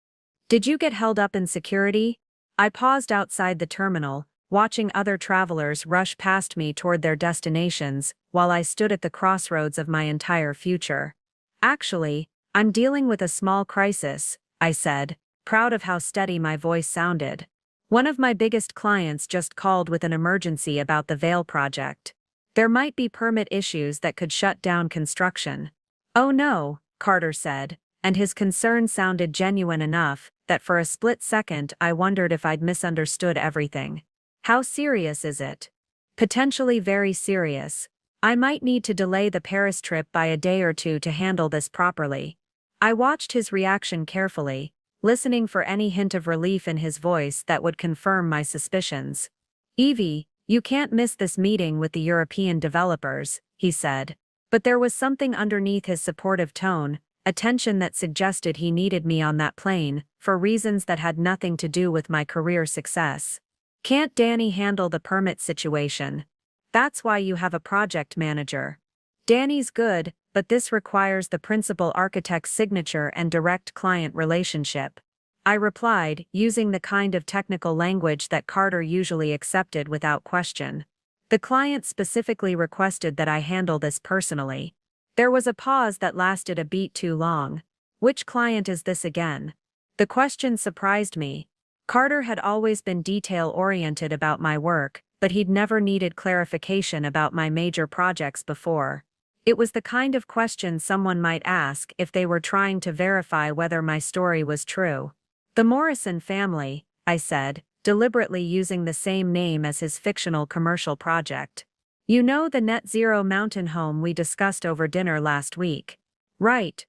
Did you get held up in security? I paused outside the terminal, watching other travelers rush past me toward their destinations, while I stood at the crossroads of my entire future. Actually, I'm dealing with a small crisis, I said, proud of how steady my voice sounded. One of my biggest clients just called with an emergency about the Vail project. There might be permit issues that could shut down construction. Oh no, Carter said, and his concern sounded genuine enough that for a split second I wondered if I'd misunderstood everything. How serious is it? Potentially very serious. I might need to delay the Paris trip by a day or two to handle this properly. I watched his reaction carefully, listening for any hint of relief in his voice that would confirm my suspicions. Evie, you can't miss this meeting with the European developers, he said. But there was something underneath his supportive tone, a tension that suggested he needed me on that plane, for reasons that had nothing to do with my career success. Can't Danny handle the permit situation? That's why you have a project manager. Danny's good, but this requires the principal architect's signature and direct client relationship. I replied, using the kind of technical language that Carter usually accepted without question. The client specifically requested that I handle this personally. There was a pause that lasted a beat too long. Which client is this again? The question surprised me. Carter had always been detail-oriented about my work, but he'd never needed clarification about my major projects before. It was the kind of question someone might ask if they were trying to verify whether my story was true. The Morrison family, I said, deliberately using the same name as his fictional commercial project. You know the net zero mountain home we discussed over dinner last week. Right.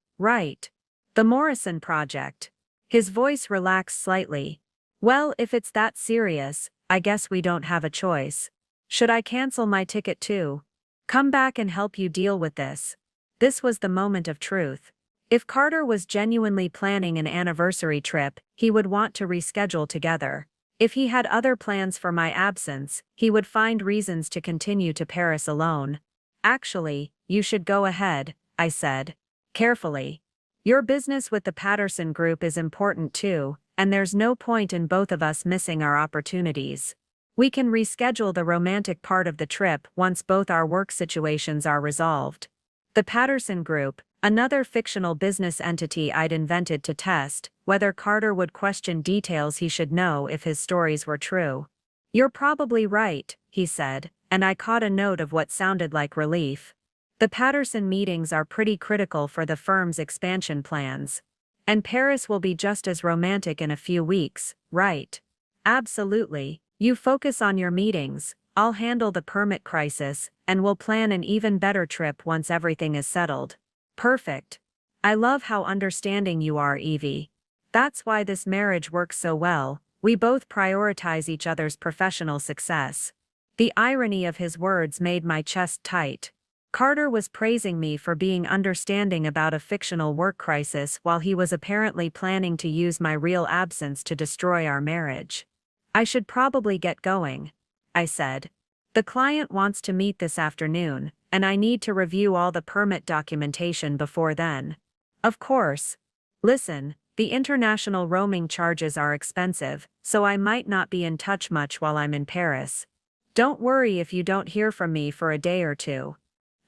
The Morrison project. His voice relaxed slightly. Well, if it's that serious, I guess we don't have a choice. Should I cancel my ticket too? Come back and help you deal with this. This was the moment of truth. If Carter was genuinely planning an anniversary trip, he would want to reschedule together. If he had other plans for my absence, he would find reasons to continue to Paris alone. Actually, you should go ahead, I said. Carefully. Your business with the Patterson Group is important too, and there's no point in both of us missing our opportunities. We can reschedule the romantic part of the trip once both our work situations are resolved. The Patterson Group, another fictional business entity I'd invented to test whether Carter would question details he should know if his stories were true. You're probably right, he said, and I caught a note of what sounded like relief. The Patterson meetings are pretty critical for the firm's expansion plans. And Paris will be just as romantic in a few weeks, right? Absolutely. You focus on your meetings, I'll handle the permit crisis, and we'll plan an even better trip once everything is settled. Perfect. I love how understanding you are, Evie. That's why this marriage works so well. We both prioritize each other's professional success. The irony of his words made my chest tight. Carter was praising me for being understanding about a fictional work crisis while he was apparently planning to use my real absence to destroy our marriage. I should probably get going, I said. The client wants to meet this afternoon, and I need to review all the permit documentation before then. Of course. Listen, the international roaming charges are expensive, so I might not be in touch much while I'm in Paris. Don't worry if you don't hear from me for a day or two.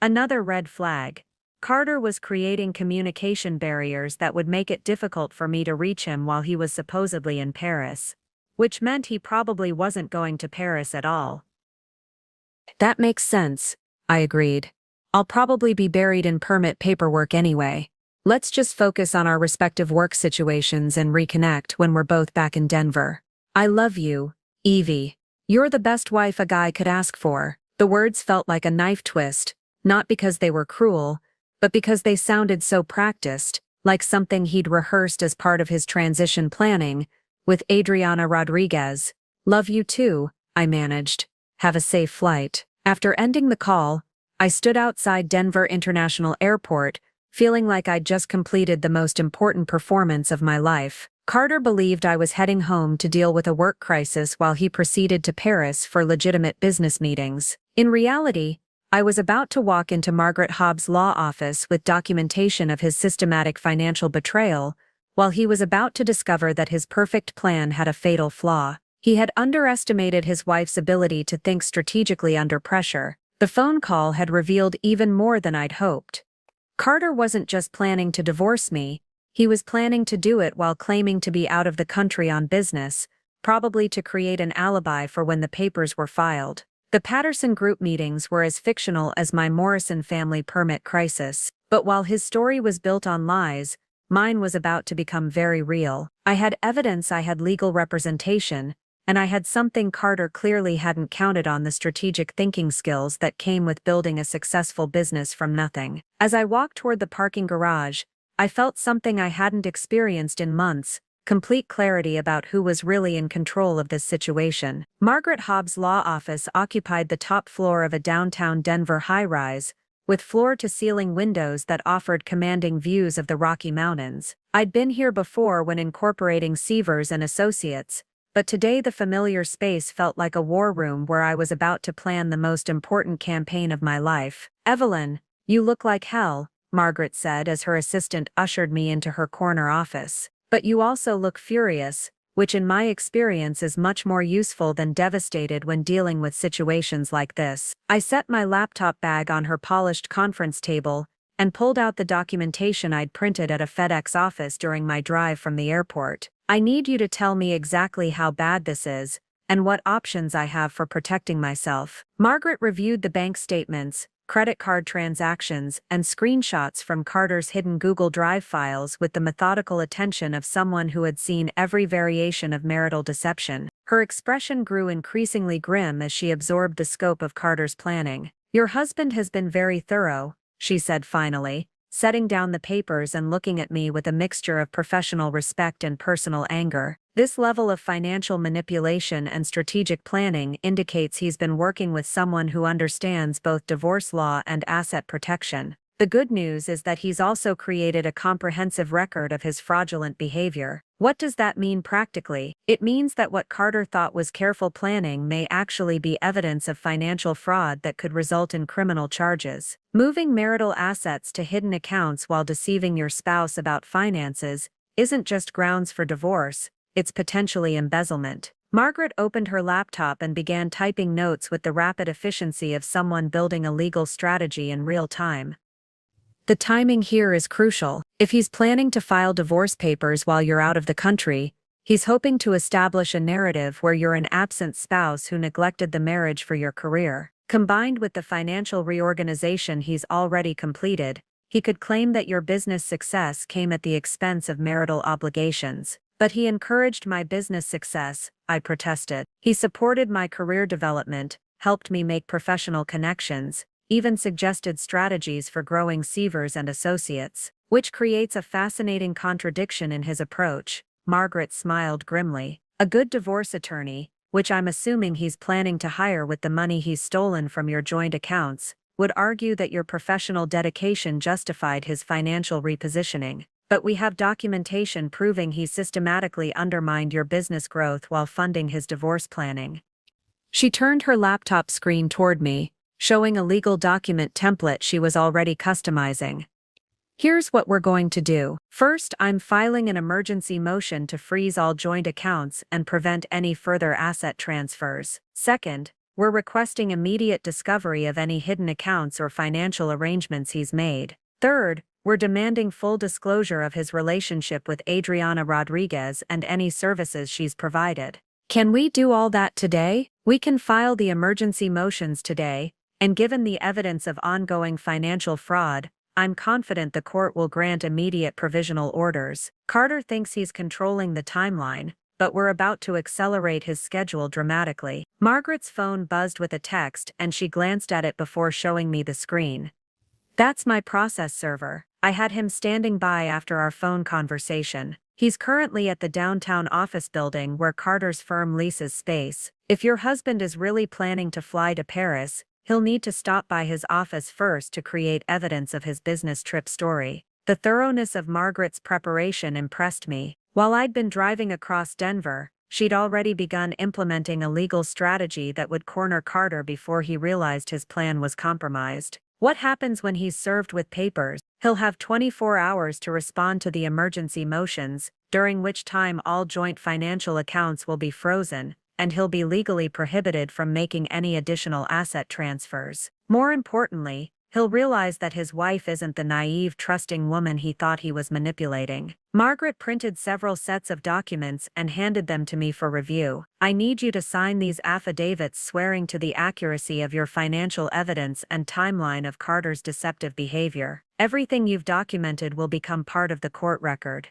Another red flag. Carter was creating communication barriers that would make it difficult for me to reach him while he was supposedly in Paris. Which meant he probably wasn't going to Paris at all. That makes sense, I agreed. I'll probably be buried in permit paperwork anyway. Let's just focus on our respective work situations and reconnect when we're both back in Denver. I love you, Evie. You're the best wife a guy could ask for. The words felt like a knife twist, not because they were cruel, but because they sounded so practiced, like something he'd rehearsed as part of his transition planning, with Adriana Rodriguez. Love you too, I managed. Have a safe flight. After ending the call, I stood outside Denver International Airport, feeling like I'd just completed the most important performance of my life. Carter believed I was heading home to deal with a work crisis while he proceeded to Paris for legitimate business meetings. In reality, I was about to walk into Margaret Hobbs' law office with documentation of his systematic financial betrayal, while he was about to discover that his perfect plan had a fatal flaw. He had underestimated his wife's ability to think strategically under pressure. The phone call had revealed even more than I'd hoped. Carter wasn't just planning to divorce me, he was planning to do it while claiming to be out of the country on business, probably to create an alibi for when the papers were filed. The Patterson Group meetings were as fictional as my Morrison family permit crisis, but while his story was built on lies, mine was about to become very real. I had evidence, I had legal representation, and I had something Carter clearly hadn't counted on: the strategic thinking skills that came with building a successful business from nothing. As I walked toward the parking garage, I felt something I hadn't experienced in months: complete clarity about who was really in control of this situation. Margaret Hobbs' law office occupied the top floor of a downtown Denver high-rise, with floor-to-ceiling windows that offered commanding views of the Rocky Mountains. I'd been here before when incorporating Sievers and Associates, but today the familiar space felt like a war room where I was about to plan the most important campaign of my life. "Evelyn, you look like hell," Margaret said as her assistant ushered me into her corner office. "But you also look furious, which in my experience is much more useful than devastated when dealing with situations like this." I set my laptop bag on her polished conference table and pulled out the documentation I'd printed at a FedEx office during my drive from the airport. "I need you to tell me exactly how bad this is, and what options I have for protecting myself." Margaret reviewed the bank statements, credit card transactions, and screenshots from Carter's hidden Google Drive files with the methodical attention of someone who had seen every variation of marital deception. Her expression grew increasingly grim as she absorbed the scope of Carter's planning. "Your husband has been very thorough," she said finally, setting down the papers and looking at me with a mixture of professional respect and personal anger. "This level of financial manipulation and strategic planning indicates he's been working with someone who understands both divorce law and asset protection. The good news is that he's also created a comprehensive record of his fraudulent behavior." What does that mean practically? It means that what Carter thought was careful planning may actually be evidence of financial fraud that could result in criminal charges. Moving marital assets to hidden accounts while deceiving your spouse about finances isn't just grounds for divorce, it's potentially embezzlement. Margaret opened her laptop and began typing notes with the rapid efficiency of someone building a legal strategy in real time. "The timing here is crucial. If he's planning to file divorce papers while you're out of the country, he's hoping to establish a narrative where you're an absent spouse who neglected the marriage for your career. Combined with the financial reorganization he's already completed, he could claim that your business success came at the expense of marital obligations." "But he encouraged my business success," I protested. "He supported my career development, helped me make professional connections, even suggested strategies for growing Sievers and Associates, which creates a fascinating contradiction in his approach. Margaret smiled grimly. A good divorce attorney, which I'm assuming he's planning to hire with the money he's stolen from your joint accounts, would argue that your professional dedication justified his financial repositioning. But we have documentation proving he systematically undermined your business growth while funding his divorce planning. She turned her laptop screen toward me, showing a legal document template she was already customizing. Here's what we're going to do. First, I'm filing an emergency motion to freeze all joint accounts and prevent any further asset transfers. Second, we're requesting immediate discovery of any hidden accounts or financial arrangements he's made. Third, we're demanding full disclosure of his relationship with Adriana Rodriguez and any services she's provided. Can we do all that today? We can file the emergency motions today, and given the evidence of ongoing financial fraud, I'm confident the court will grant immediate provisional orders. Carter thinks he's controlling the timeline, but we're about to accelerate his schedule dramatically. Margaret's phone buzzed with a text and she glanced at it before showing me the screen. That's my process server. I had him standing by after our phone conversation. He's currently at the downtown office building where Carter's firm leases space. If your husband is really planning to fly to Paris, he'll need to stop by his office first to create evidence of his business trip story. The thoroughness of Margaret's preparation impressed me. While I'd been driving across Denver, she'd already begun implementing a legal strategy that would corner Carter before he realized his plan was compromised. What happens when he's served with papers? He'll have 24 hours to respond to the emergency motions, during which time all joint financial accounts will be frozen, and he'll be legally prohibited from making any additional asset transfers. More importantly, he'll realize that his wife isn't the naive, trusting woman he thought he was manipulating. Margaret printed several sets of documents and handed them to me for review. I need you to sign these affidavits swearing to the accuracy of your financial evidence and timeline of Carter's deceptive behavior. Everything you've documented will become part of the court record.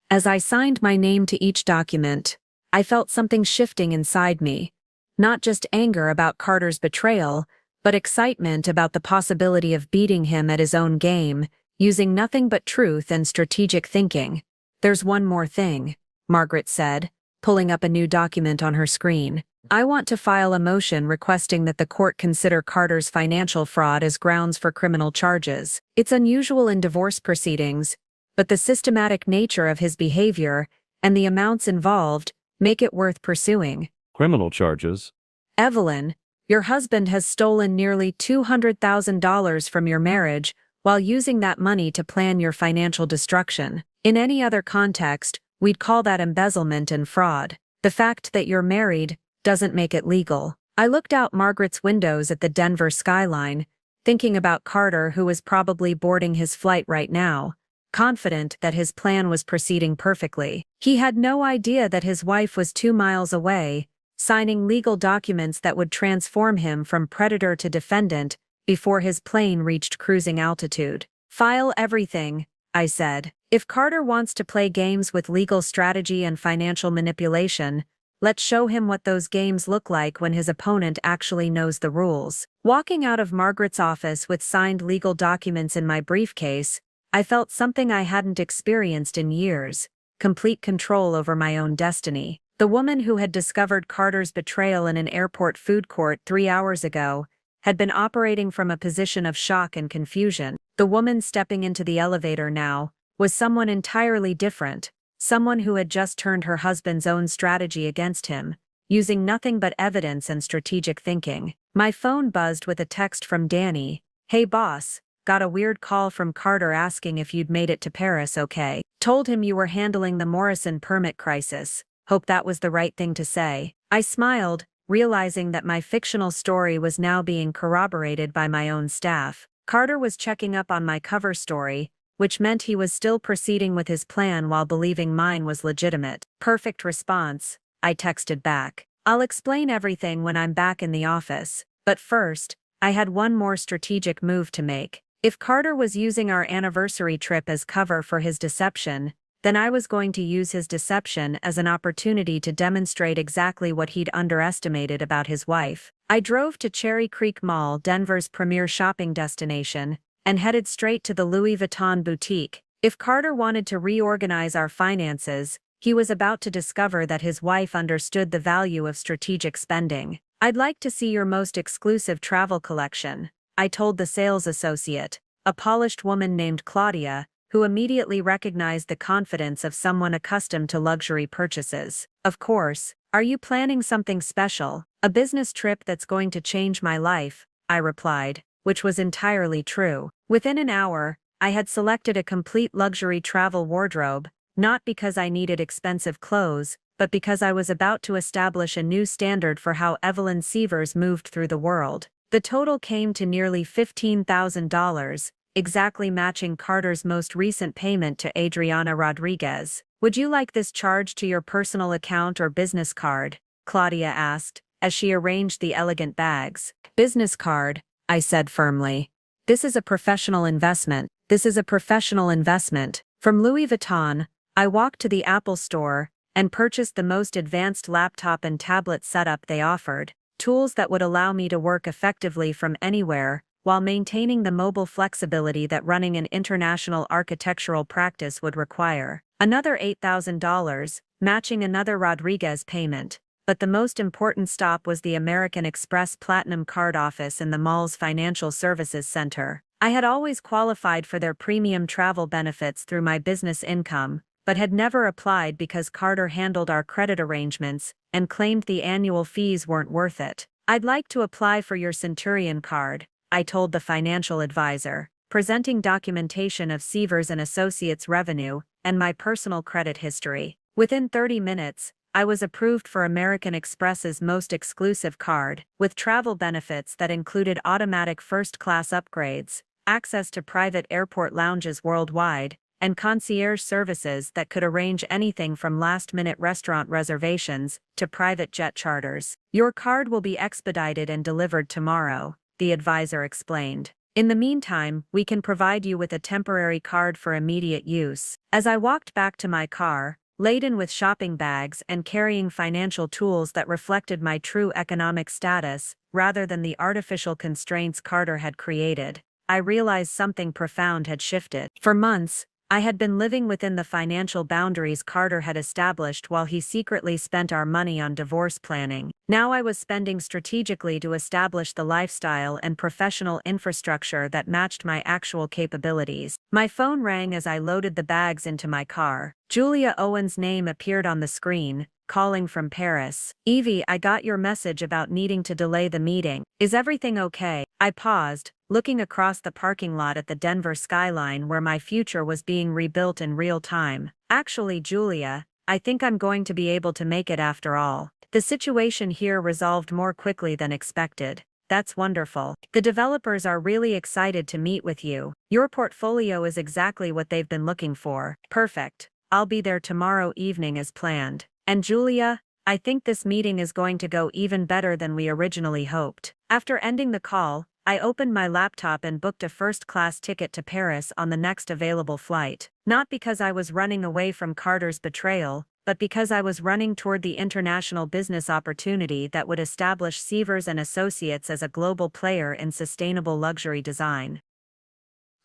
As I signed my name to each document, I felt something shifting inside me. Not just anger about Carter's betrayal, but excitement about the possibility of beating him at his own game, using nothing but truth and strategic thinking. There's one more thing, Margaret said, pulling up a new document on her screen. I want to file a motion requesting that the court consider Carter's financial fraud as grounds for criminal charges. It's unusual in divorce proceedings, but the systematic nature of his behavior and the amounts involved make it worth pursuing. Criminal charges? Evelyn, your husband has stolen nearly $200,000 from your marriage while using that money to plan your financial destruction. In any other context, we'd call that embezzlement and fraud. The fact that you're married doesn't make it legal. I looked out Margaret's windows at the Denver skyline, thinking about Carter, who was probably boarding his flight right now, confident that his plan was proceeding perfectly. He had no idea that his wife was 2 miles away, signing legal documents that would transform him from predator to defendant before his plane reached cruising altitude. File everything, I said. If Carter wants to play games with legal strategy and financial manipulation, let's show him what those games look like when his opponent actually knows the rules. Walking out of Margaret's office with signed legal documents in my briefcase, I felt something I hadn't experienced in years: complete control over my own destiny. The woman who had discovered Carter's betrayal in an airport food court 3 hours ago had been operating from a position of shock and confusion. The woman stepping into the elevator now was someone entirely different, someone who had just turned her husband's own strategy against him, using nothing but evidence and strategic thinking. My phone buzzed with a text from Danny. Hey boss, got a weird call from Carter asking if you'd made it to Paris okay. Told him you were handling the Morrison permit crisis. Hope that was the right thing to say. I smiled, realizing that my fictional story was now being corroborated by my own staff. Carter was checking up on my cover story, which meant he was still proceeding with his plan while believing mine was legitimate. Perfect response, I texted back. I'll explain everything when I'm back in the office, but first, I had one more strategic move to make. If Carter was using our anniversary trip as cover for his deception, then I was going to use his deception as an opportunity to demonstrate exactly what he'd underestimated about his wife. I drove to Cherry Creek Mall, Denver's premier shopping destination, and headed straight to the Louis Vuitton boutique. If Carter wanted to reorganize our finances, he was about to discover that his wife understood the value of strategic spending. "I'd like to see your most exclusive travel collection," I told the sales associate, a polished woman named Claudia, who immediately recognized the confidence of someone accustomed to luxury purchases. "Of course. Are you planning something special? A business trip that's going to change my life?" I replied, which was entirely true. Within an hour, I had selected a complete luxury travel wardrobe, not because I needed expensive clothes, but because I was about to establish a new standard for how Evelyn Sievers moved through the world. The total came to nearly $15,000, exactly matching Carter's most recent payment to Adriana Rodriguez. "Would you like this charged to your personal account or business card?" Claudia asked, as she arranged the elegant bags. "Business card," I said firmly. "This is a professional investment. This is a professional investment." From Louis Vuitton, I walked to the Apple Store and purchased the most advanced laptop and tablet setup they offered, tools that would allow me to work effectively from anywhere, while maintaining the mobile flexibility that running an international architectural practice would require. Another $8,000, matching another Rodriguez payment. But the most important stop was the American Express Platinum Card office in the mall's Financial Services Center. I had always qualified for their premium travel benefits through my business income, but had never applied because Carter handled our credit arrangements and claimed the annual fees weren't worth it. "I'd like to apply for your Centurion card," I told the financial advisor, presenting documentation of Sievers and Associates revenue and my personal credit history. Within 30 minutes, I was approved for American Express's most exclusive card, with travel benefits that included automatic first-class upgrades, access to private airport lounges worldwide, and concierge services that could arrange anything from last-minute restaurant reservations to private jet charters. "Your card will be expedited and delivered tomorrow," the advisor explained. "In the meantime, we can provide you with a temporary card for immediate use." As I walked back to my car, laden with shopping bags and carrying financial tools that reflected my true economic status, rather than the artificial constraints Carter had created, I realized something profound had shifted. For months, I had been living within the financial boundaries Carter had established while he secretly spent our money on divorce planning. Now I was spending strategically to establish the lifestyle and professional infrastructure that matched my actual capabilities. My phone rang as I loaded the bags into my car. Julia Owen's name appeared on the screen, calling from Paris. "Evie, I got your message about needing to delay the meeting. Is everything okay?" I paused, looking across the parking lot at the Denver skyline where my future was being rebuilt in real time. "Actually, Julia, I think I'm going to be able to make it after all. The situation here resolved more quickly than expected." "That's wonderful. The developers are really excited to meet with you. Your portfolio is exactly what they've been looking for." "Perfect. I'll be there tomorrow evening as planned. And Julia, I think this meeting is going to go even better than we originally hoped." After ending the call, I opened my laptop and booked a first-class ticket to Paris on the next available flight. Not because I was running away from Carter's betrayal, but because I was running toward the international business opportunity that would establish Sievers and Associates as a global player in sustainable luxury design.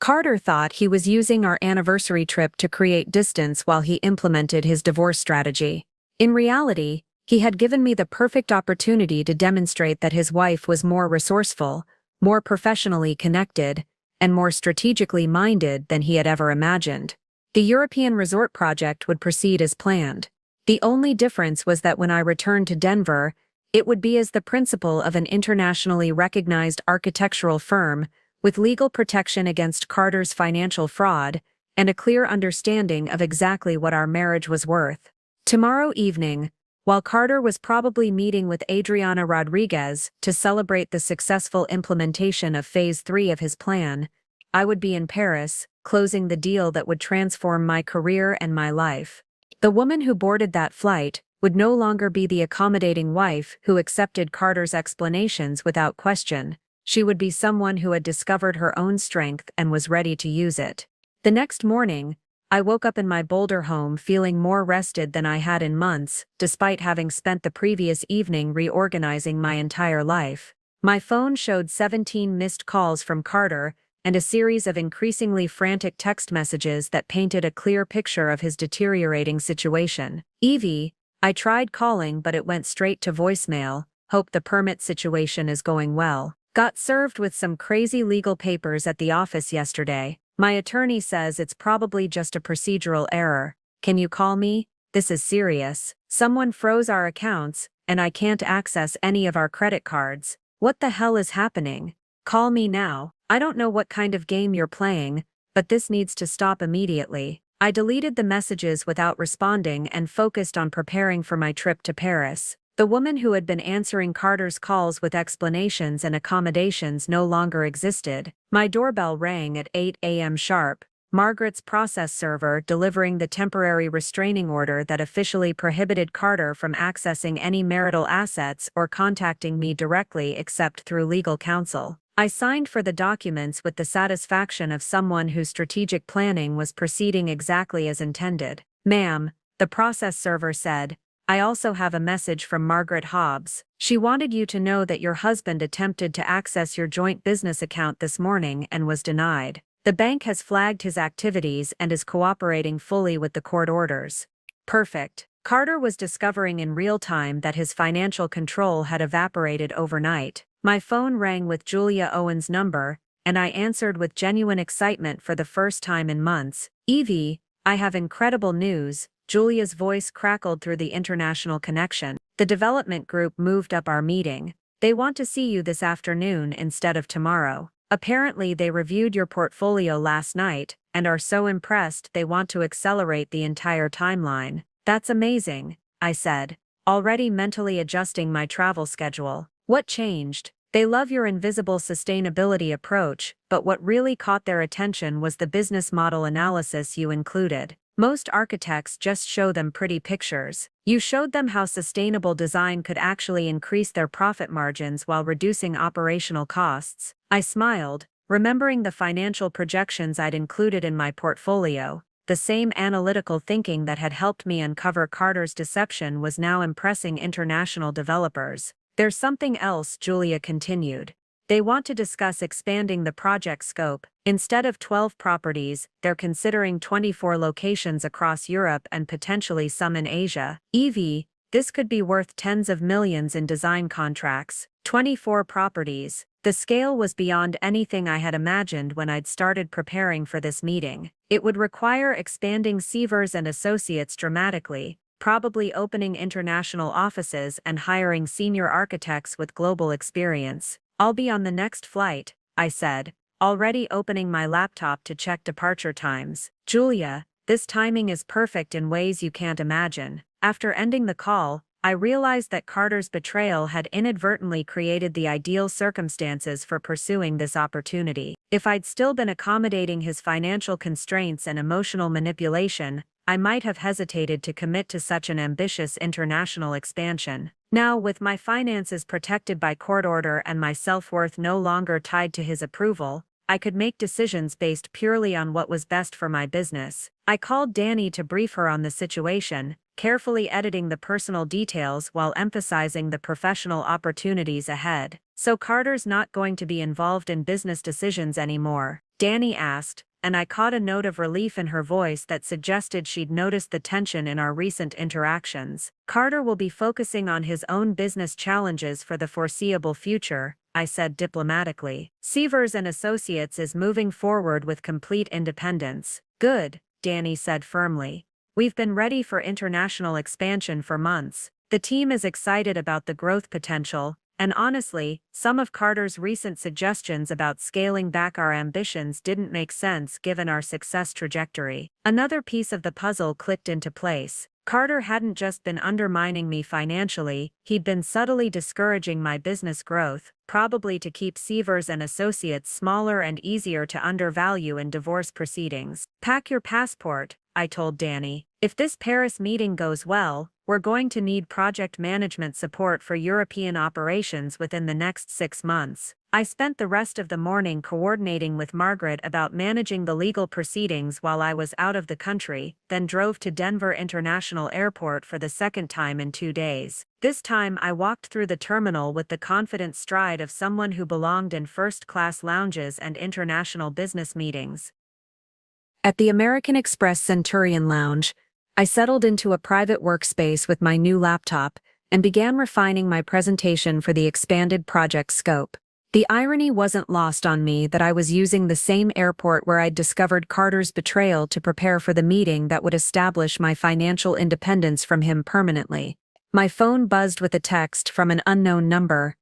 Carter thought he was using our anniversary trip to create distance while he implemented his divorce strategy. In reality, he had given me the perfect opportunity to demonstrate that his wife was more resourceful, more professionally connected, and more strategically minded than he had ever imagined. The European resort project would proceed as planned. The only difference was that when I returned to Denver, it would be as the principal of an internationally recognized architectural firm, with legal protection against Carter's financial fraud, and a clear understanding of exactly what our marriage was worth. Tomorrow evening, while Carter was probably meeting with Adriana Rodriguez to celebrate the successful implementation of Phase 3 of his plan, I would be in Paris, closing the deal that would transform my career and my life. The woman who boarded that flight would no longer be the accommodating wife who accepted Carter's explanations without question. She would be someone who had discovered her own strength and was ready to use it. The next morning, I woke up in my Boulder home feeling more rested than I had in months, despite having spent the previous evening reorganizing my entire life. My phone showed 17 missed calls from Carter, and a series of increasingly frantic text messages that painted a clear picture of his deteriorating situation. Evie, I tried calling but it went straight to voicemail. Hope the permit situation is going well. Got served with some crazy legal papers at the office yesterday. My attorney says it's probably just a procedural error. Can you call me? This is serious. Someone froze our accounts, and I can't access any of our credit cards. What the hell is happening? Call me now. I don't know what kind of game you're playing, but this needs to stop immediately. I deleted the messages without responding and focused on preparing for my trip to Paris. The woman who had been answering Carter's calls with explanations and accommodations no longer existed. My doorbell rang at 8 a.m. sharp, Margaret's process server delivering the temporary restraining order that officially prohibited Carter from accessing any marital assets or contacting me directly except through legal counsel. I signed for the documents with the satisfaction of someone whose strategic planning was proceeding exactly as intended. Ma'am, the process server said, I also have a message from Margaret Hobbs. She wanted you to know that your husband attempted to access your joint business account this morning and was denied. The bank has flagged his activities and is cooperating fully with the court orders. Perfect. Carter was discovering in real time that his financial control had evaporated overnight. My phone rang with Julia Owen's number, and I answered with genuine excitement for the first time in months. Evie, I have incredible news. Julia's voice crackled through the international connection. The development group moved up our meeting. They want to see you this afternoon instead of tomorrow. Apparently they reviewed your portfolio last night, and are so impressed they want to accelerate the entire timeline. That's amazing, I said, already mentally adjusting my travel schedule. What changed? They love your invisible sustainability approach, but what really caught their attention was the business model analysis you included. Most architects just show them pretty pictures. You showed them how sustainable design could actually increase their profit margins while reducing operational costs. I smiled, remembering the financial projections I'd included in my portfolio. The same analytical thinking that had helped me uncover Carter's deception was now impressing international developers. There's something else, Julia continued. They want to discuss expanding the project scope. Instead of 12 properties, they're considering 24 locations across Europe and potentially some in Asia. Evie, this could be worth tens of millions in design contracts. 24 properties. The scale was beyond anything I had imagined when I'd started preparing for this meeting. It would require expanding Sievers and Associates dramatically, probably opening international offices and hiring senior architects with global experience. I'll be on the next flight, I said, already opening my laptop to check departure times. Julia, this timing is perfect in ways you can't imagine. After ending the call, I realized that Carter's betrayal had inadvertently created the ideal circumstances for pursuing this opportunity. If I'd still been accommodating his financial constraints and emotional manipulation, I might have hesitated to commit to such an ambitious international expansion. Now, with my finances protected by court order and my self-worth no longer tied to his approval, I could make decisions based purely on what was best for my business. I called Danny to brief her on the situation, carefully editing the personal details while emphasizing the professional opportunities ahead. So Carter's not going to be involved in business decisions anymore? Danny asked, and I caught a note of relief in her voice that suggested she'd noticed the tension in our recent interactions. Carter will be focusing on his own business challenges for the foreseeable future, I said diplomatically. Sievers and Associates is moving forward with complete independence. Good, Danny said firmly. We've been ready for international expansion for months. The team is excited about the growth potential, and honestly, some of Carter's recent suggestions about scaling back our ambitions didn't make sense given our success trajectory. Another piece of the puzzle clicked into place. Carter hadn't just been undermining me financially, he'd been subtly discouraging my business growth, probably to keep Sievers and Associates smaller and easier to undervalue in divorce proceedings. Pack your passport, I told Danny. If this Paris meeting goes well, we're going to need project management support for European operations within the next 6 months. I spent the rest of the morning coordinating with Margaret about managing the legal proceedings while I was out of the country, then drove to Denver International Airport for the second time in 2 days. This time I walked through the terminal with the confident stride of someone who belonged in first-class lounges and international business meetings. At the American Express Centurion Lounge, I settled into a private workspace with my new laptop and began refining my presentation for the expanded project scope. The irony wasn't lost on me that I was using the same airport where I'd discovered Carter's betrayal to prepare for the meeting that would establish my financial independence from him permanently. My phone buzzed with a text from an unknown number.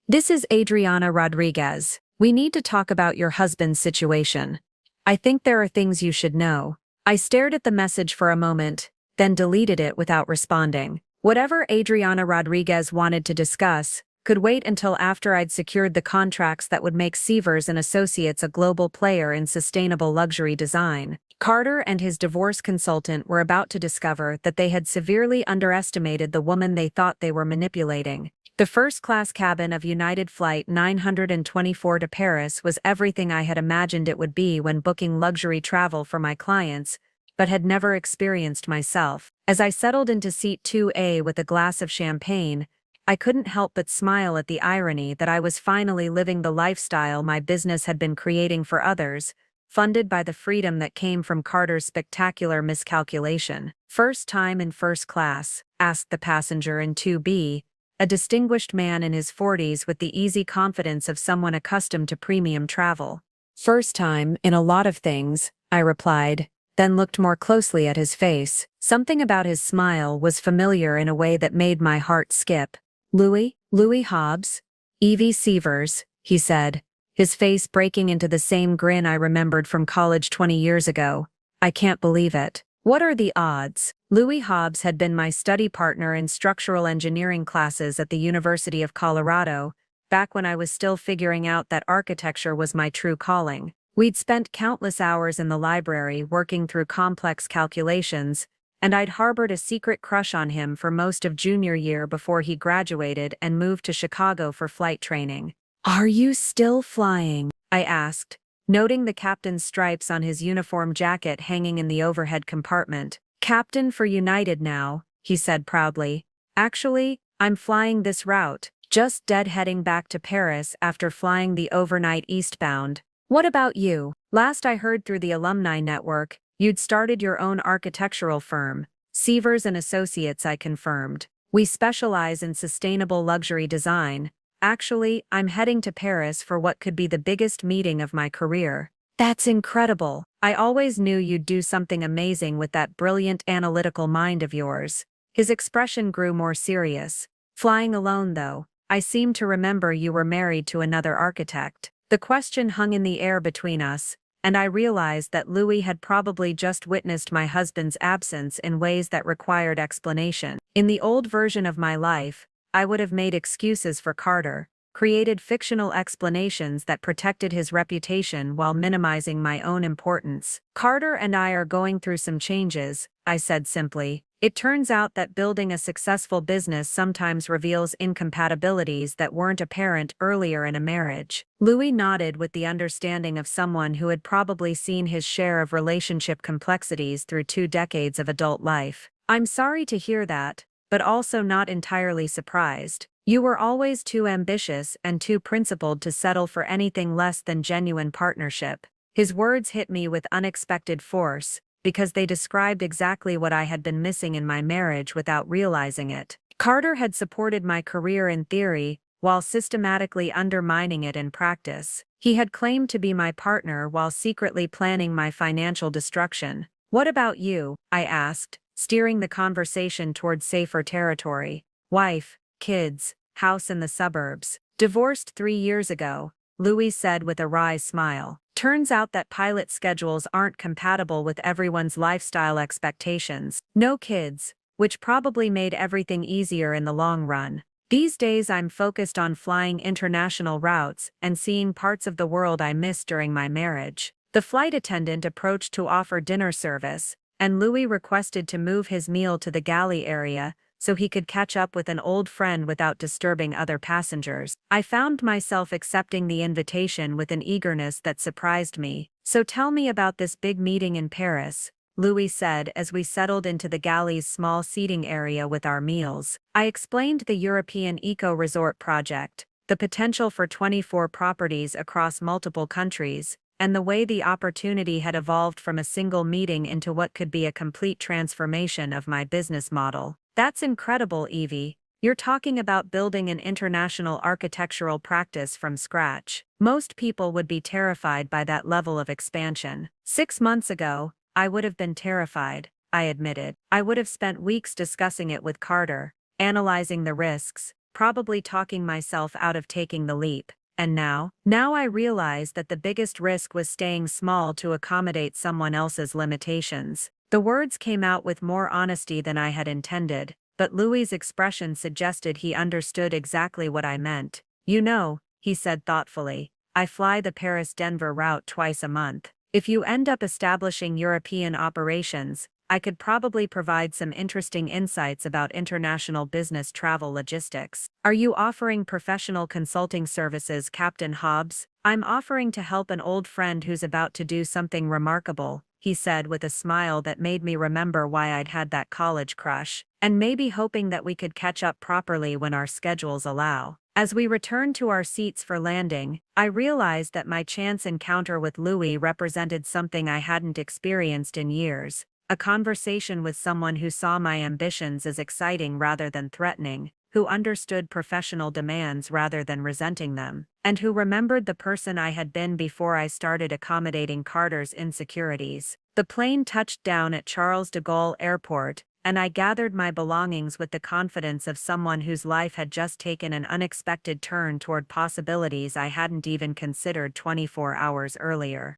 "This is Adriana Rodriguez. We need to talk about your husband's situation. I think there are things you should know." I stared at the message for a moment, then deleted it without responding. Whatever Adriana Rodriguez wanted to discuss could wait until after I'd secured the contracts that would make Sievers and Associates a global player in sustainable luxury design. Carter and his divorce consultant were about to discover that they had severely underestimated the woman they thought they were manipulating. The first-class cabin of United Flight 924 to Paris was everything I had imagined it would be when booking luxury travel for my clients, but had never experienced myself. As I settled into seat 2A with a glass of champagne, I couldn't help but smile at the irony that I was finally living the lifestyle my business had been creating for others, funded by the freedom that came from Carter's spectacular miscalculation. "First time in first class?" asked the passenger in 2B, a distinguished man in his 40s with the easy confidence of someone accustomed to premium travel. "First time in a lot of things," I replied, then looked more closely at his face. Something about his smile was familiar in a way that made my heart skip. Louis Hobbs? Evie Sievers," he said, his face breaking into the same grin I remembered from college 20 years ago. "I can't believe it. What are the odds?" Louis Hobbs had been my study partner in structural engineering classes at the University of Colorado, back when I was still figuring out that architecture was my true calling. We'd spent countless hours in the library working through complex calculations, and I'd harbored a secret crush on him for most of junior year before he graduated and moved to Chicago for flight training. "Are you still flying?" I asked, noting the captain's stripes on his uniform jacket hanging in the overhead compartment. "Captain for United now," he said proudly. "Actually, I'm flying this route, just deadheading back to Paris after flying the overnight eastbound. What about you? Last I heard through the alumni network, you'd started your own architectural firm, Sievers and Associates," I confirmed. "We specialize in sustainable luxury design. Actually, I'm heading to Paris for what could be the biggest meeting of my career." "That's incredible. I always knew you'd do something amazing with that brilliant analytical mind of yours." His expression grew more serious. "Flying alone though? I seem to remember you were married to another architect." The question hung in the air between us, and I realized that Louis had probably just witnessed my husband's absence in ways that required explanation. In the old version of my life, I would have made excuses for Carter, created fictional explanations that protected his reputation while minimizing my own importance. "Carter and I are going through some changes," I said simply. "It turns out that building a successful business sometimes reveals incompatibilities that weren't apparent earlier in a marriage." Louis nodded with the understanding of someone who had probably seen his share of relationship complexities through 2 decades of adult life. "I'm sorry to hear that, but also not entirely surprised. You were always too ambitious and too principled to settle for anything less than genuine partnership." His words hit me with unexpected force, because they described exactly what I had been missing in my marriage without realizing it. Carter had supported my career in theory, while systematically undermining it in practice. He had claimed to be my partner while secretly planning my financial destruction. "What about you?" I asked, steering the conversation toward safer territory. "Wife, kids, house in the suburbs. Divorced 3 years ago," Louis said with a wry smile. "Turns out that pilot schedules aren't compatible with everyone's lifestyle expectations. No kids, which probably made everything easier in the long run. These days I'm focused on flying international routes and seeing parts of the world I missed during my marriage." The flight attendant approached to offer dinner service, and Louis requested to move his meal to the galley area so he could catch up with an old friend without disturbing other passengers. I found myself accepting the invitation with an eagerness that surprised me. "So tell me about this big meeting in Paris," Louis said as we settled into the galley's small seating area with our meals. I explained the European eco-resort project, the potential for 24 properties across multiple countries, and the way the opportunity had evolved from a single meeting into what could be a complete transformation of my business model. "That's incredible, Evie. You're talking about building an international architectural practice from scratch. Most people would be terrified by that level of expansion." 6 months ago, I would have been terrified, I admitted. I would have spent weeks discussing it with Carter, analyzing the risks, probably talking myself out of taking the leap. And now I realize that the biggest risk was staying small to accommodate someone else's limitations. The words came out with more honesty than I had intended, but Louis's expression suggested he understood exactly what I meant. "You know," he said thoughtfully, "I fly the Paris-Denver route twice a month. If you end up establishing European operations, I could probably provide some interesting insights about international business travel logistics." "Are you offering professional consulting services, Captain Hobbs?" "I'm offering to help an old friend who's about to do something remarkable," he said with a smile that made me remember why I'd had that college crush, "and maybe hoping that we could catch up properly when our schedules allow." As we returned to our seats for landing, I realized that my chance encounter with Louis represented something I hadn't experienced in years. A conversation with someone who saw my ambitions as exciting rather than threatening, who understood professional demands rather than resenting them, and who remembered the person I had been before I started accommodating Carter's insecurities. The plane touched down at Charles de Gaulle Airport, and I gathered my belongings with the confidence of someone whose life had just taken an unexpected turn toward possibilities I hadn't even considered 24 hours earlier.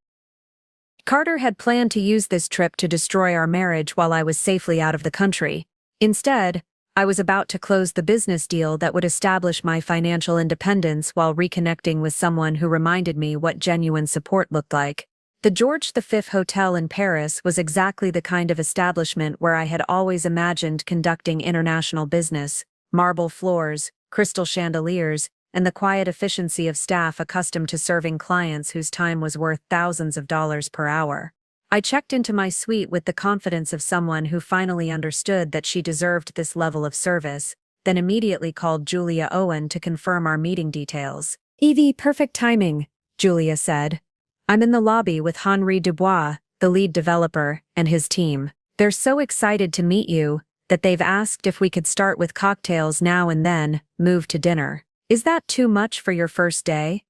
Carter had planned to use this trip to destroy our marriage while I was safely out of the country. Instead, I was about to close the business deal that would establish my financial independence while reconnecting with someone who reminded me what genuine support looked like. The George V Hotel in Paris was exactly the kind of establishment where I had always imagined conducting international business: marble floors, crystal chandeliers, and the quiet efficiency of staff accustomed to serving clients whose time was worth thousands of dollars per hour. I checked into my suite with the confidence of someone who finally understood that she deserved this level of service, then immediately called Julia Owen to confirm our meeting details. "Evie, perfect timing," Julia said. "I'm in the lobby with Henri Dubois, the lead developer, and his team. They're so excited to meet you that they've asked if we could start with cocktails now and then move to dinner. Is that too much for your first day?"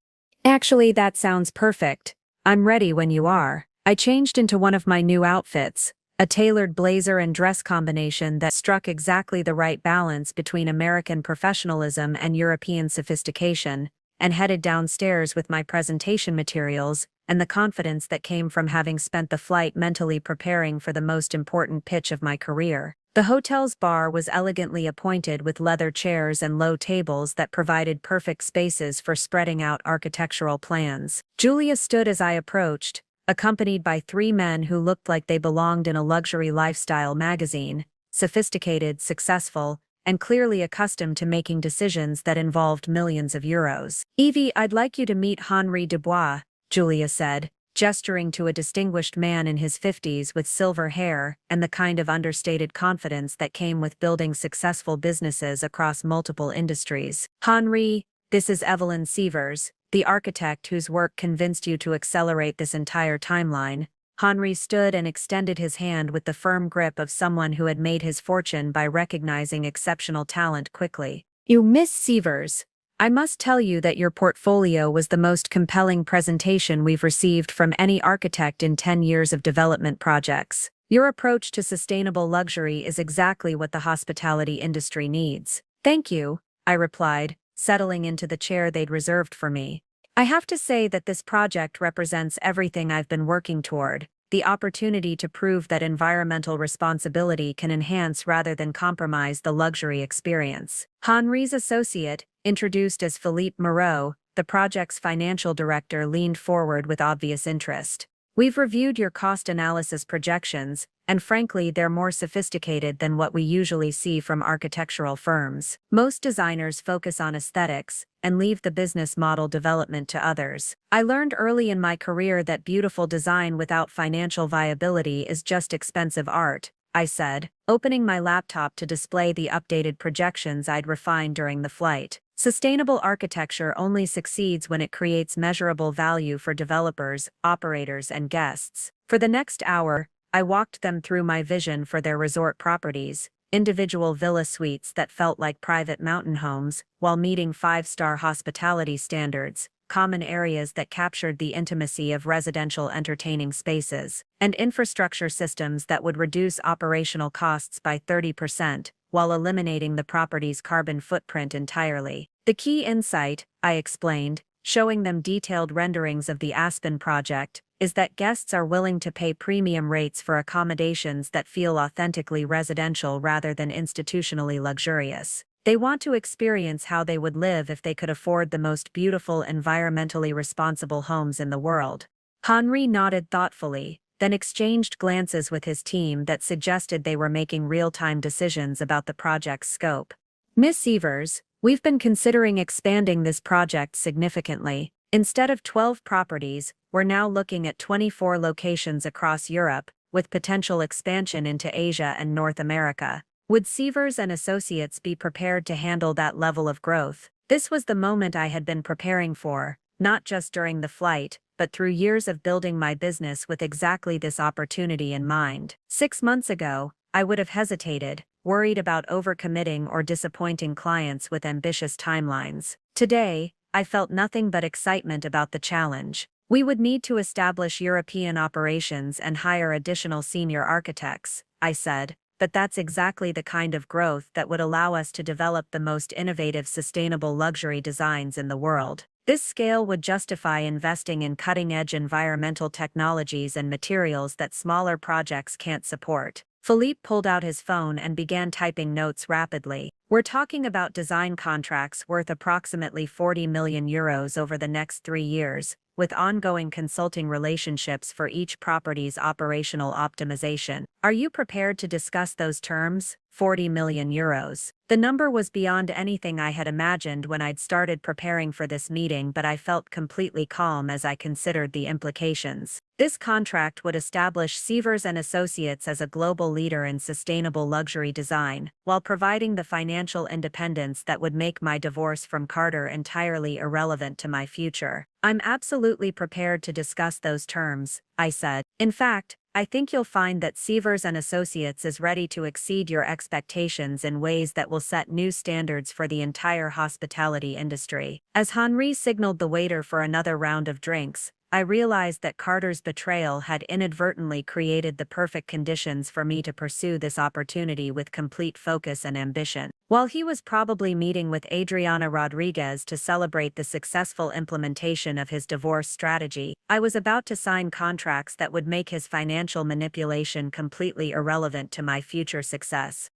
"Actually, that sounds perfect. I'm ready when you are." I changed into one of my new outfits, a tailored blazer and dress combination that struck exactly the right balance between American professionalism and European sophistication, and headed downstairs with my presentation materials and the confidence that came from having spent the flight mentally preparing for the most important pitch of my career. The hotel's bar was elegantly appointed with leather chairs and low tables that provided perfect spaces for spreading out architectural plans. Julia stood as I approached, accompanied by 3 men who looked like they belonged in a luxury lifestyle magazine: sophisticated, successful, and clearly accustomed to making decisions that involved millions of euros. "Evie, I'd like you to meet Henri Dubois," Julia said, gesturing to a distinguished man in his 50s with silver hair and the kind of understated confidence that came with building successful businesses across multiple industries. "Henri, this is Evelyn Sievers, the architect whose work convinced you to accelerate this entire timeline." Henri stood and extended his hand with the firm grip of someone who had made his fortune by recognizing exceptional talent quickly. "You, Miss Sievers, I must tell you that your portfolio was the most compelling presentation we've received from any architect in 10 years of development projects. Your approach to sustainable luxury is exactly what the hospitality industry needs." "Thank you," I replied, settling into the chair they'd reserved for me. "I have to say that this project represents everything I've been working toward: the opportunity to prove that environmental responsibility can enhance rather than compromise the luxury experience." Henri's associate, introduced as Philippe Moreau, the project's financial director, leaned forward with obvious interest. We've reviewed your cost analysis projections, and frankly, they're more sophisticated than what we usually see from architectural firms. Most designers focus on aesthetics and leave the business model development to others. I learned early in my career that beautiful design without financial viability is just expensive art, I said, opening my laptop to display the updated projections I'd refined during the flight. Sustainable architecture only succeeds when it creates measurable value for developers, operators, and guests. For the next hour, I walked them through my vision for their resort properties, individual villa suites that felt like private mountain homes, while meeting five-star hospitality standards, common areas that captured the intimacy of residential entertaining spaces, and infrastructure systems that would reduce operational costs by 30%, while eliminating the property's carbon footprint entirely. The key insight, I explained, showing them detailed renderings of the Aspen project, is that guests are willing to pay premium rates for accommodations that feel authentically residential rather than institutionally luxurious. They want to experience how they would live if they could afford the most beautiful, environmentally responsible homes in the world. Henri nodded thoughtfully, then exchanged glances with his team that suggested they were making real-time decisions about the project's scope. Miss Evers, we've been considering expanding this project significantly. Instead of 12 properties, we're now looking at 24 locations across Europe, with potential expansion into Asia and North America. Would Sievers and Associates be prepared to handle that level of growth? This was the moment I had been preparing for, not just during the flight, but through years of building my business with exactly this opportunity in mind. 6 months ago, I would have hesitated, worried about overcommitting or disappointing clients with ambitious timelines. Today, I felt nothing but excitement about the challenge. We would need to establish European operations and hire additional senior architects, I said, but that's exactly the kind of growth that would allow us to develop the most innovative sustainable luxury designs in the world. This scale would justify investing in cutting-edge environmental technologies and materials that smaller projects can't support. Philippe pulled out his phone and began typing notes rapidly. We're talking about design contracts worth approximately 40 million euros over the next 3 years, with ongoing consulting relationships for each property's operational optimization. Are you prepared to discuss those terms? 40 million euros. The number was beyond anything I had imagined when I'd started preparing for this meeting, but I felt completely calm as I considered the implications. This contract would establish Sievers and Associates as a global leader in sustainable luxury design, while providing the financial independence that would make my divorce from Carter entirely irrelevant to my future. I'm absolutely prepared to discuss those terms, I said. In fact, I think you'll find that Sievers and Associates is ready to exceed your expectations in ways that will set new standards for the entire hospitality industry. As Henri signaled the waiter for another round of drinks, I realized that Carter's betrayal had inadvertently created the perfect conditions for me to pursue this opportunity with complete focus and ambition. While he was probably meeting with Adriana Rodriguez to celebrate the successful implementation of his divorce strategy, I was about to sign contracts that would make his financial manipulation completely irrelevant to my future success.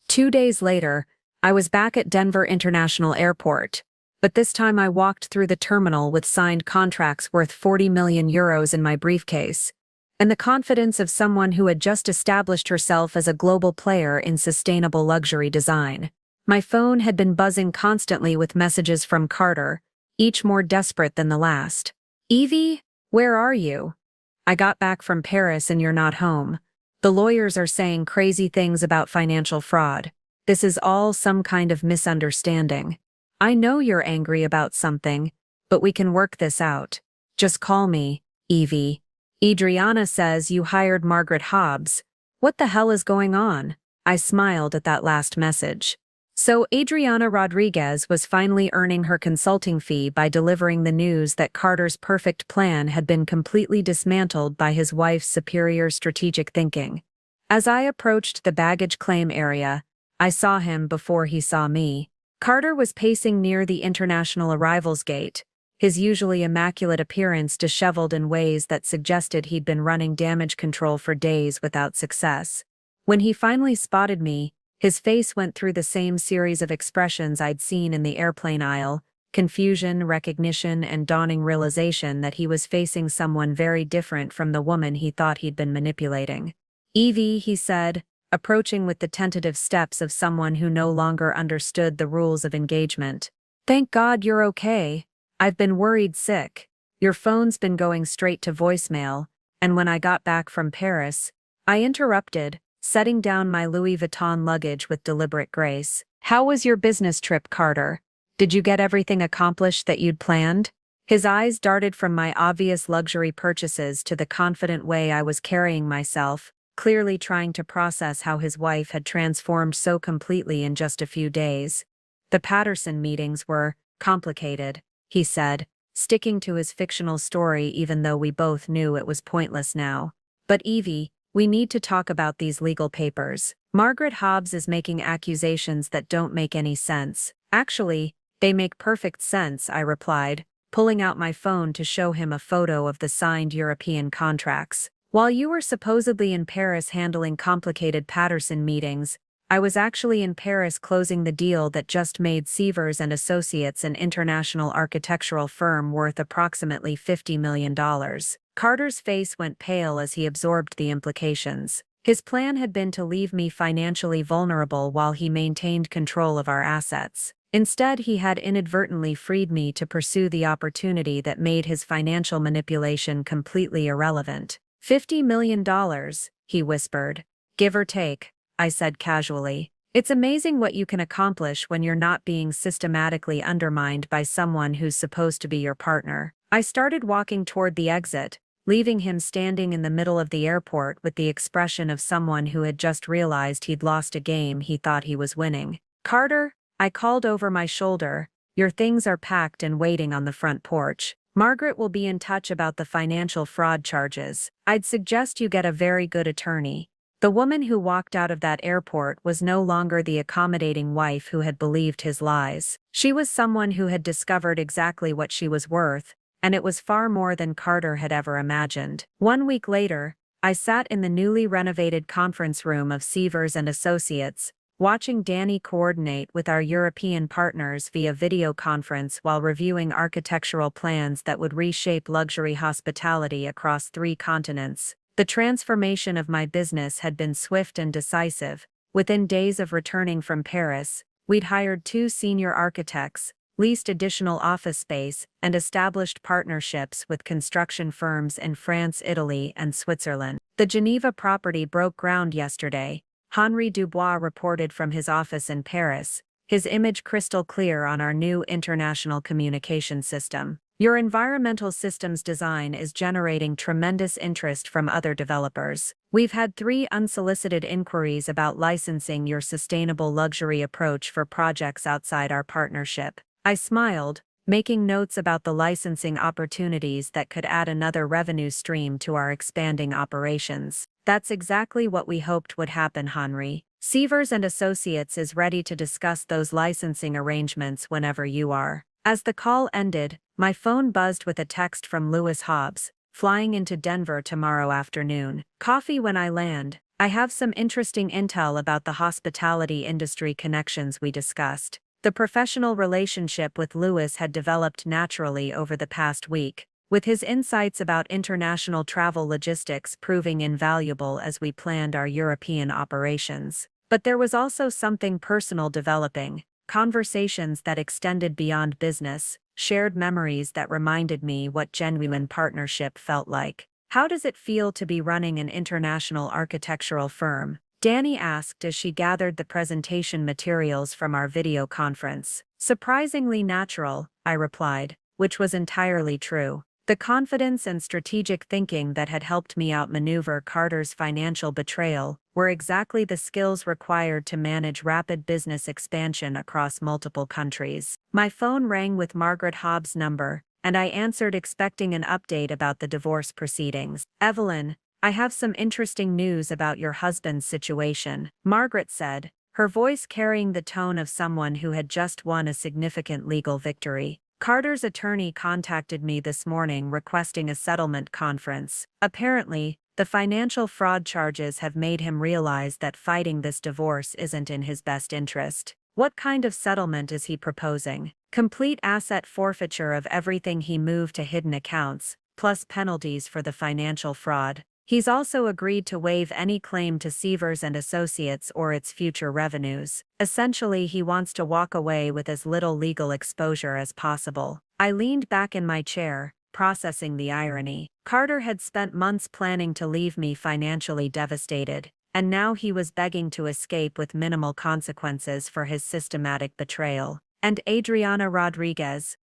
2 days later, I was back at Denver International Airport. But this time I walked through the terminal with signed contracts worth 40 million euros in my briefcase, and the confidence of someone who had just established herself as a global player in sustainable luxury design. My phone had been buzzing constantly with messages from Carter, each more desperate than the last. Evie, where are you? I got back from Paris and you're not home. The lawyers are saying crazy things about financial fraud. This is all some kind of misunderstanding. I know you're angry about something, but we can work this out. Just call me, Evie. Adriana says you hired Margaret Hobbs. What the hell is going on? I smiled at that last message. So Adriana Rodriguez was finally earning her consulting fee by delivering the news that Carter's perfect plan had been completely dismantled by his wife's superior strategic thinking. As I approached the baggage claim area, I saw him before he saw me. Carter was pacing near the international arrivals gate, his usually immaculate appearance disheveled in ways that suggested he'd been running damage control for days without success. When he finally spotted me, his face went through the same series of expressions I'd seen in the airplane aisle, confusion, recognition, and dawning realization that he was facing someone very different from the woman he thought he'd been manipulating. "Evie," he said, approaching with the tentative steps of someone who no longer understood the rules of engagement. "Thank God you're okay. I've been worried sick. Your phone's been going straight to voicemail, and when I got back from Paris, I interrupted, setting down my Louis Vuitton luggage with deliberate grace. How was your business trip, Carter? Did you get everything accomplished that you'd planned?" His eyes darted from my obvious luxury purchases to the confident way I was carrying myself, clearly trying to process how his wife had transformed so completely in just a few days. "The Patterson meetings were complicated," he said, sticking to his fictional story even though we both knew it was pointless now. "But Evie, we need to talk about these legal papers. Margaret Hobbs is making accusations that don't make any sense." "Actually, they make perfect sense," I replied, pulling out my phone to show him a photo of the signed European contracts. "While you were supposedly in Paris handling complicated Patterson meetings, I was actually in Paris closing the deal that just made Sievers and Associates an international architectural firm worth approximately $50 million. Carter's face went pale as he absorbed the implications. His plan had been to leave me financially vulnerable while he maintained control of our assets. Instead, he had inadvertently freed me to pursue the opportunity that made his financial manipulation completely irrelevant. $50 million, he whispered. "Give or take," I said casually. "It's amazing what you can accomplish when you're not being systematically undermined by someone who's supposed to be your partner." I started walking toward the exit, leaving him standing in the middle of the airport with the expression of someone who had just realized he'd lost a game he thought he was winning. "Carter," I called over my shoulder, "your things are packed and waiting on the front porch. Margaret will be in touch about the financial fraud charges. I'd suggest you get a very good attorney." The woman who walked out of that airport was no longer the accommodating wife who had believed his lies. She was someone who had discovered exactly what she was worth, and it was far more than Carter had ever imagined. 1 week later, I sat in the newly renovated conference room of Sievers and Associates, watching Danny coordinate with our European partners via video conference while reviewing architectural plans that would reshape luxury hospitality across 3 continents. The transformation of my business had been swift and decisive. Within days of returning from Paris, we'd hired 2 senior architects, leased additional office space, and established partnerships with construction firms in France, Italy, and Switzerland. The Geneva property broke ground yesterday, Henri Dubois reported from his office in Paris, his image crystal clear on our new international communication system. "Your environmental systems design is generating tremendous interest from other developers. We've had 3 unsolicited inquiries about licensing your sustainable luxury approach for projects outside our partnership." I smiled, making notes about the licensing opportunities that could add another revenue stream to our expanding operations. "That's exactly what we hoped would happen, Henri. Sievers and Associates is ready to discuss those licensing arrangements whenever you are." As the call ended, my phone buzzed with a text from Louis Hobbs, "Flying into Denver tomorrow afternoon. Coffee when I land. I have some interesting intel about the hospitality industry connections we discussed." The professional relationship with Louis had developed naturally over the past week, with his insights about international travel logistics proving invaluable as we planned our European operations. But there was also something personal developing, conversations that extended beyond business, shared memories that reminded me what genuine partnership felt like. "How does it feel to be running an international architectural firm?" Danny asked as she gathered the presentation materials from our video conference. "Surprisingly natural," I replied, which was entirely true. The confidence and strategic thinking that had helped me outmaneuver Carter's financial betrayal were exactly the skills required to manage rapid business expansion across multiple countries. My phone rang with Margaret Hobbs' number, and I answered expecting an update about the divorce proceedings. "Evelyn, I have some interesting news about your husband's situation," Margaret said, her voice carrying the tone of someone who had just won a significant legal victory. "Carter's attorney contacted me this morning requesting a settlement conference. Apparently, the financial fraud charges have made him realize that fighting this divorce isn't in his best interest." "What kind of settlement is he proposing?" Complete asset forfeiture of everything he moved to hidden accounts, plus penalties for the financial fraud. He's also agreed to waive any claim to Sievers and Associates or its future revenues. Essentially, he wants to walk away with as little legal exposure as possible. I leaned back in my chair, processing the irony. Carter had spent months planning to leave me financially devastated, and now he was begging to escape with minimal consequences for his systematic betrayal. And Adriana Rodriguez.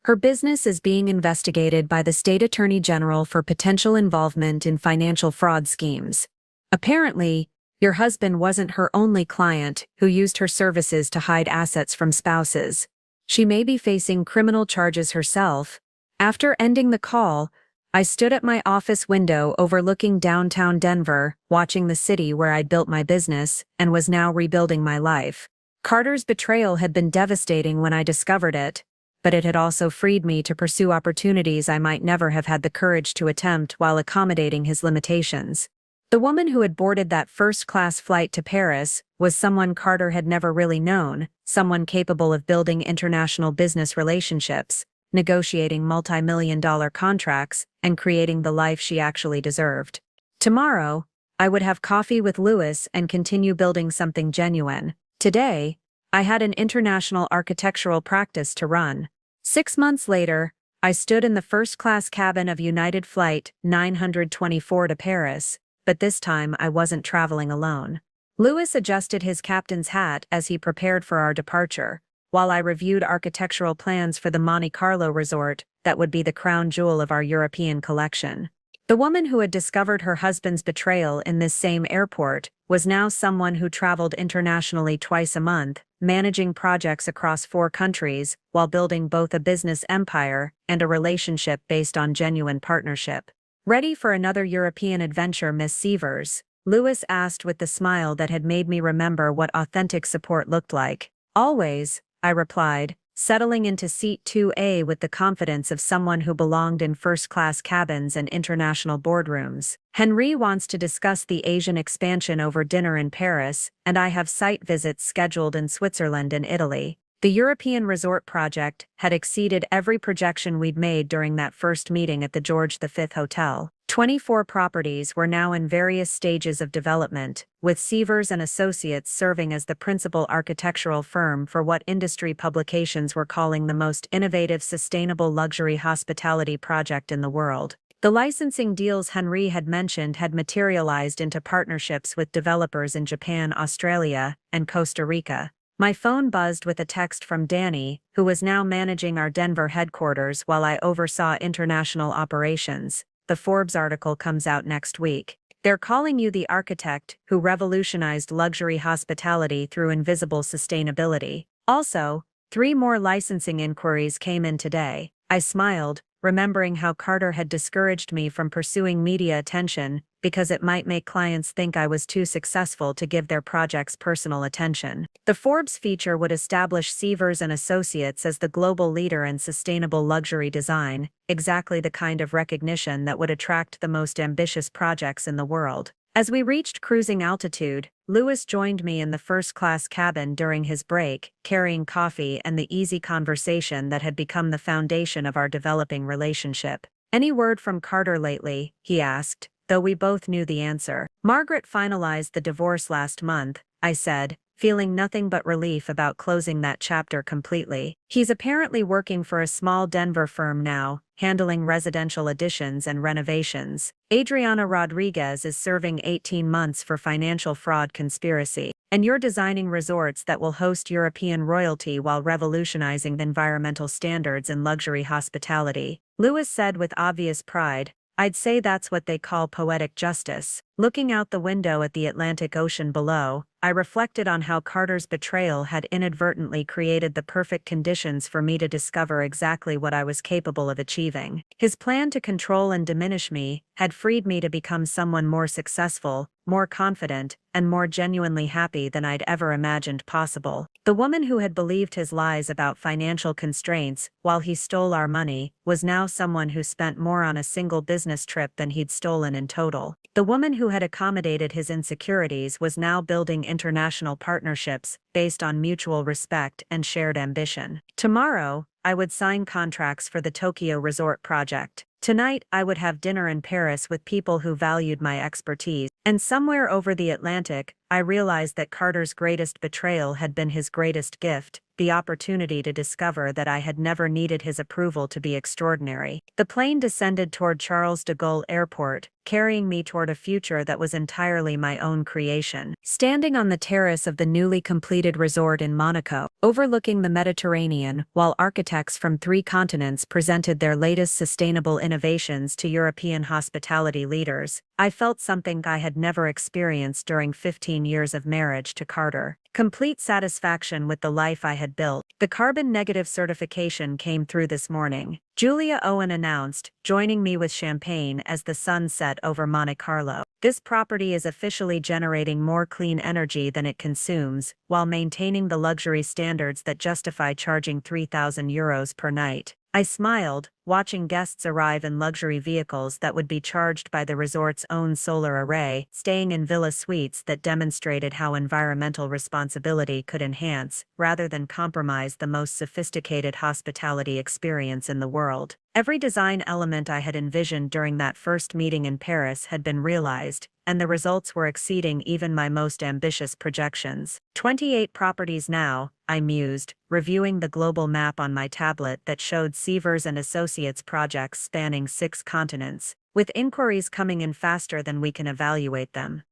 Her business is being investigated by the state attorney general for potential involvement in financial fraud schemes. Apparently, your husband wasn't her only client who used her services to hide assets from spouses. She may be facing criminal charges herself. After ending the call, I stood at my office window overlooking downtown Denver, watching the city where I'd built my business and was now rebuilding my life. Carter's betrayal had been devastating when I discovered it, but it had also freed me to pursue opportunities I might never have had the courage to attempt while accommodating his limitations. The woman who had boarded that first-class flight to Paris was someone Carter had never really known, someone capable of building international business relationships, negotiating multi-million-dollar contracts, and creating the life she actually deserved. Tomorrow, I would have coffee with Louis and continue building something genuine. Today, I had an international architectural practice to run. 6 months later, I stood in the first-class cabin of United Flight 924 to Paris, but this time I wasn't traveling alone. Louis adjusted his captain's hat as he prepared for our departure, while I reviewed architectural plans for the Monte Carlo resort that would be the crown jewel of our European collection. The woman who had discovered her husband's betrayal in this same airport was now someone who traveled internationally twice a month, managing projects across 4 countries while building both a business empire and a relationship based on genuine partnership. "Ready for another European adventure, Miss Sievers?" Louis asked with the smile that had made me remember what authentic support looked like. "Always," I replied, settling into seat 2A with the confidence of someone who belonged in first-class cabins and international boardrooms. "Henri wants to discuss the Asian expansion over dinner in Paris, and I have site visits scheduled in Switzerland and Italy." The European resort project had exceeded every projection we'd made during that first meeting at the George V Hotel. 24 properties were now in various stages of development, with Sievers and Associates serving as the principal architectural firm for what industry publications were calling the most innovative sustainable luxury hospitality project in the world. The licensing deals Henri had mentioned had materialized into partnerships with developers in Japan, Australia, and Costa Rica. My phone buzzed with a text from Danny, who was now managing our Denver headquarters while I oversaw international operations. "The Forbes article comes out next week. They're calling you the architect who revolutionized luxury hospitality through invisible sustainability." Also, 3 more licensing inquiries came in today. I smiled, remembering how Carter had discouraged me from pursuing media attention because it might make clients think I was too successful to give their projects personal attention. The Forbes feature would establish Sievers and Associates as the global leader in sustainable luxury design, exactly the kind of recognition that would attract the most ambitious projects in the world. As we reached cruising altitude, Louis joined me in the first-class cabin during his break, carrying coffee and the easy conversation that had become the foundation of our developing relationship. "Any word from Carter lately?" he asked, though we both knew the answer. "Margaret finalized the divorce last month," I said, feeling nothing but relief about closing that chapter completely. "He's apparently working for a small Denver firm now, handling residential additions and renovations. Adriana Rodriguez is serving 18 months for financial fraud conspiracy. And you're designing resorts that will host European royalty while revolutionizing environmental standards in luxury hospitality," Louis said with obvious pride. "I'd say that's what they call poetic justice." Looking out the window at the Atlantic Ocean below, I reflected on how Carter's betrayal had inadvertently created the perfect conditions for me to discover exactly what I was capable of achieving. His plan to control and diminish me had freed me to become someone more successful, more confident, and more genuinely happy than I'd ever imagined possible. The woman who had believed his lies about financial constraints while he stole our money was now someone who spent more on a single business trip than he'd stolen in total. The woman who who had accommodated his insecurities was now building international partnerships based on mutual respect and shared ambition. Tomorrow, I would sign contracts for the Tokyo Resort project. Tonight, I would have dinner in Paris with people who valued my expertise. And somewhere over the Atlantic, I realized that Carter's greatest betrayal had been his greatest gift, the opportunity to discover that I had never needed his approval to be extraordinary. The plane descended toward Charles de Gaulle Airport, carrying me toward a future that was entirely my own creation. Standing on the terrace of the newly completed resort in Monaco, overlooking the Mediterranean, while architects from 3 continents presented their latest sustainable innovations to European hospitality leaders, I felt something I had never experienced during 15 years of marriage to Carter. Complete satisfaction with the life I had built. The carbon-negative certification came through this morning, Julia Owen announced, joining me with champagne as the sun set over Monte Carlo. This property is officially generating more clean energy than it consumes, while maintaining the luxury standards that justify charging €3,000 per night. I smiled, watching guests arrive in luxury vehicles that would be charged by the resort's own solar array, staying in villa suites that demonstrated how environmental responsibility could enhance, rather than compromise, the most sophisticated hospitality experience in the world. Every design element I had envisioned during that first meeting in Paris had been realized, and the results were exceeding even my most ambitious projections. 28 properties now, I mused, reviewing the global map on my tablet that showed Sievers and Associates projects spanning 6 continents, with inquiries coming in faster than we can evaluate them.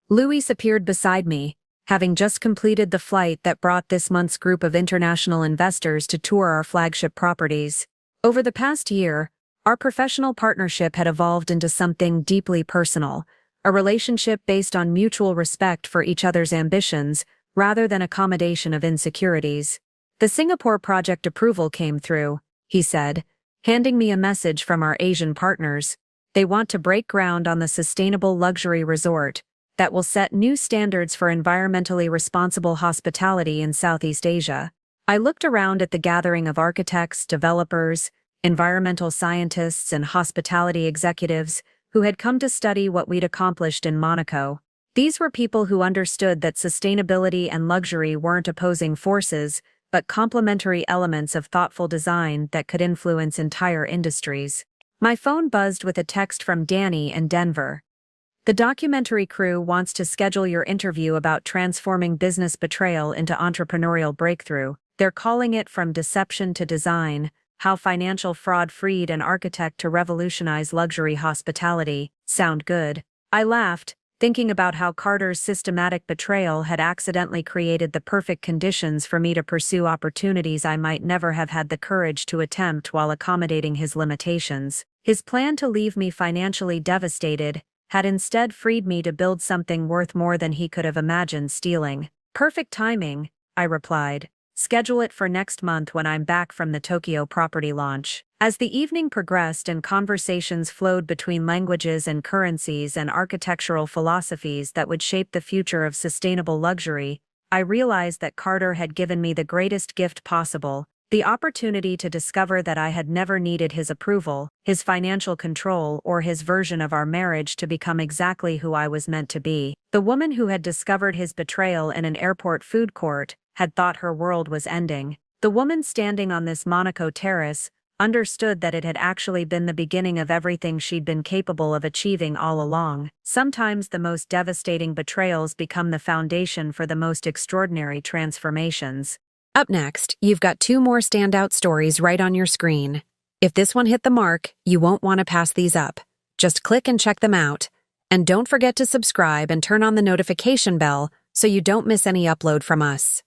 Luis appeared beside me, having just completed the flight that brought this month's group of international investors to tour our flagship properties. Over the past year, our professional partnership had evolved into something deeply personal, a relationship based on mutual respect for each other's ambitions, rather than accommodation of insecurities. The Singapore project approval came through, he said, handing me a message from our Asian partners. They want to break ground on the sustainable luxury resort that will set new standards for environmentally responsible hospitality in Southeast Asia. I looked around at the gathering of architects, developers, environmental scientists, and hospitality executives who had come to study what we'd accomplished in Monaco. These were people who understood that sustainability and luxury weren't opposing forces, but complementary elements of thoughtful design that could influence entire industries. My phone buzzed with a text from Danny in Denver. The documentary crew wants to schedule your interview about transforming business betrayal into entrepreneurial breakthrough. They're calling it From Deception to Design: How Financial Fraud Freed an Architect to Revolutionize Luxury Hospitality. Sound good? I laughed, thinking about how Carter's systematic betrayal had accidentally created the perfect conditions for me to pursue opportunities I might never have had the courage to attempt while accommodating his limitations. His plan to leave me financially devastated had instead freed me to build something worth more than he could have imagined stealing. Perfect timing, I replied. Schedule it for next month when I'm back from the Tokyo property launch. As the evening progressed and conversations flowed between languages and currencies and architectural philosophies that would shape the future of sustainable luxury, I realized that Carter had given me the greatest gift possible: the opportunity to discover that I had never needed his approval, his financial control, or his version of our marriage to become exactly who I was meant to be. The woman who had discovered his betrayal in an airport food court had thought her world was ending. The woman standing on this Monaco terrace understood that it had actually been the beginning of everything she'd been capable of achieving all along. Sometimes the most devastating betrayals become the foundation for the most extraordinary transformations. Up next, you've got 2 more standout stories right on your screen. If this one hit the mark, you won't want to pass these up. Just click and check them out. And don't forget to subscribe and turn on the notification bell so you don't miss any upload from us.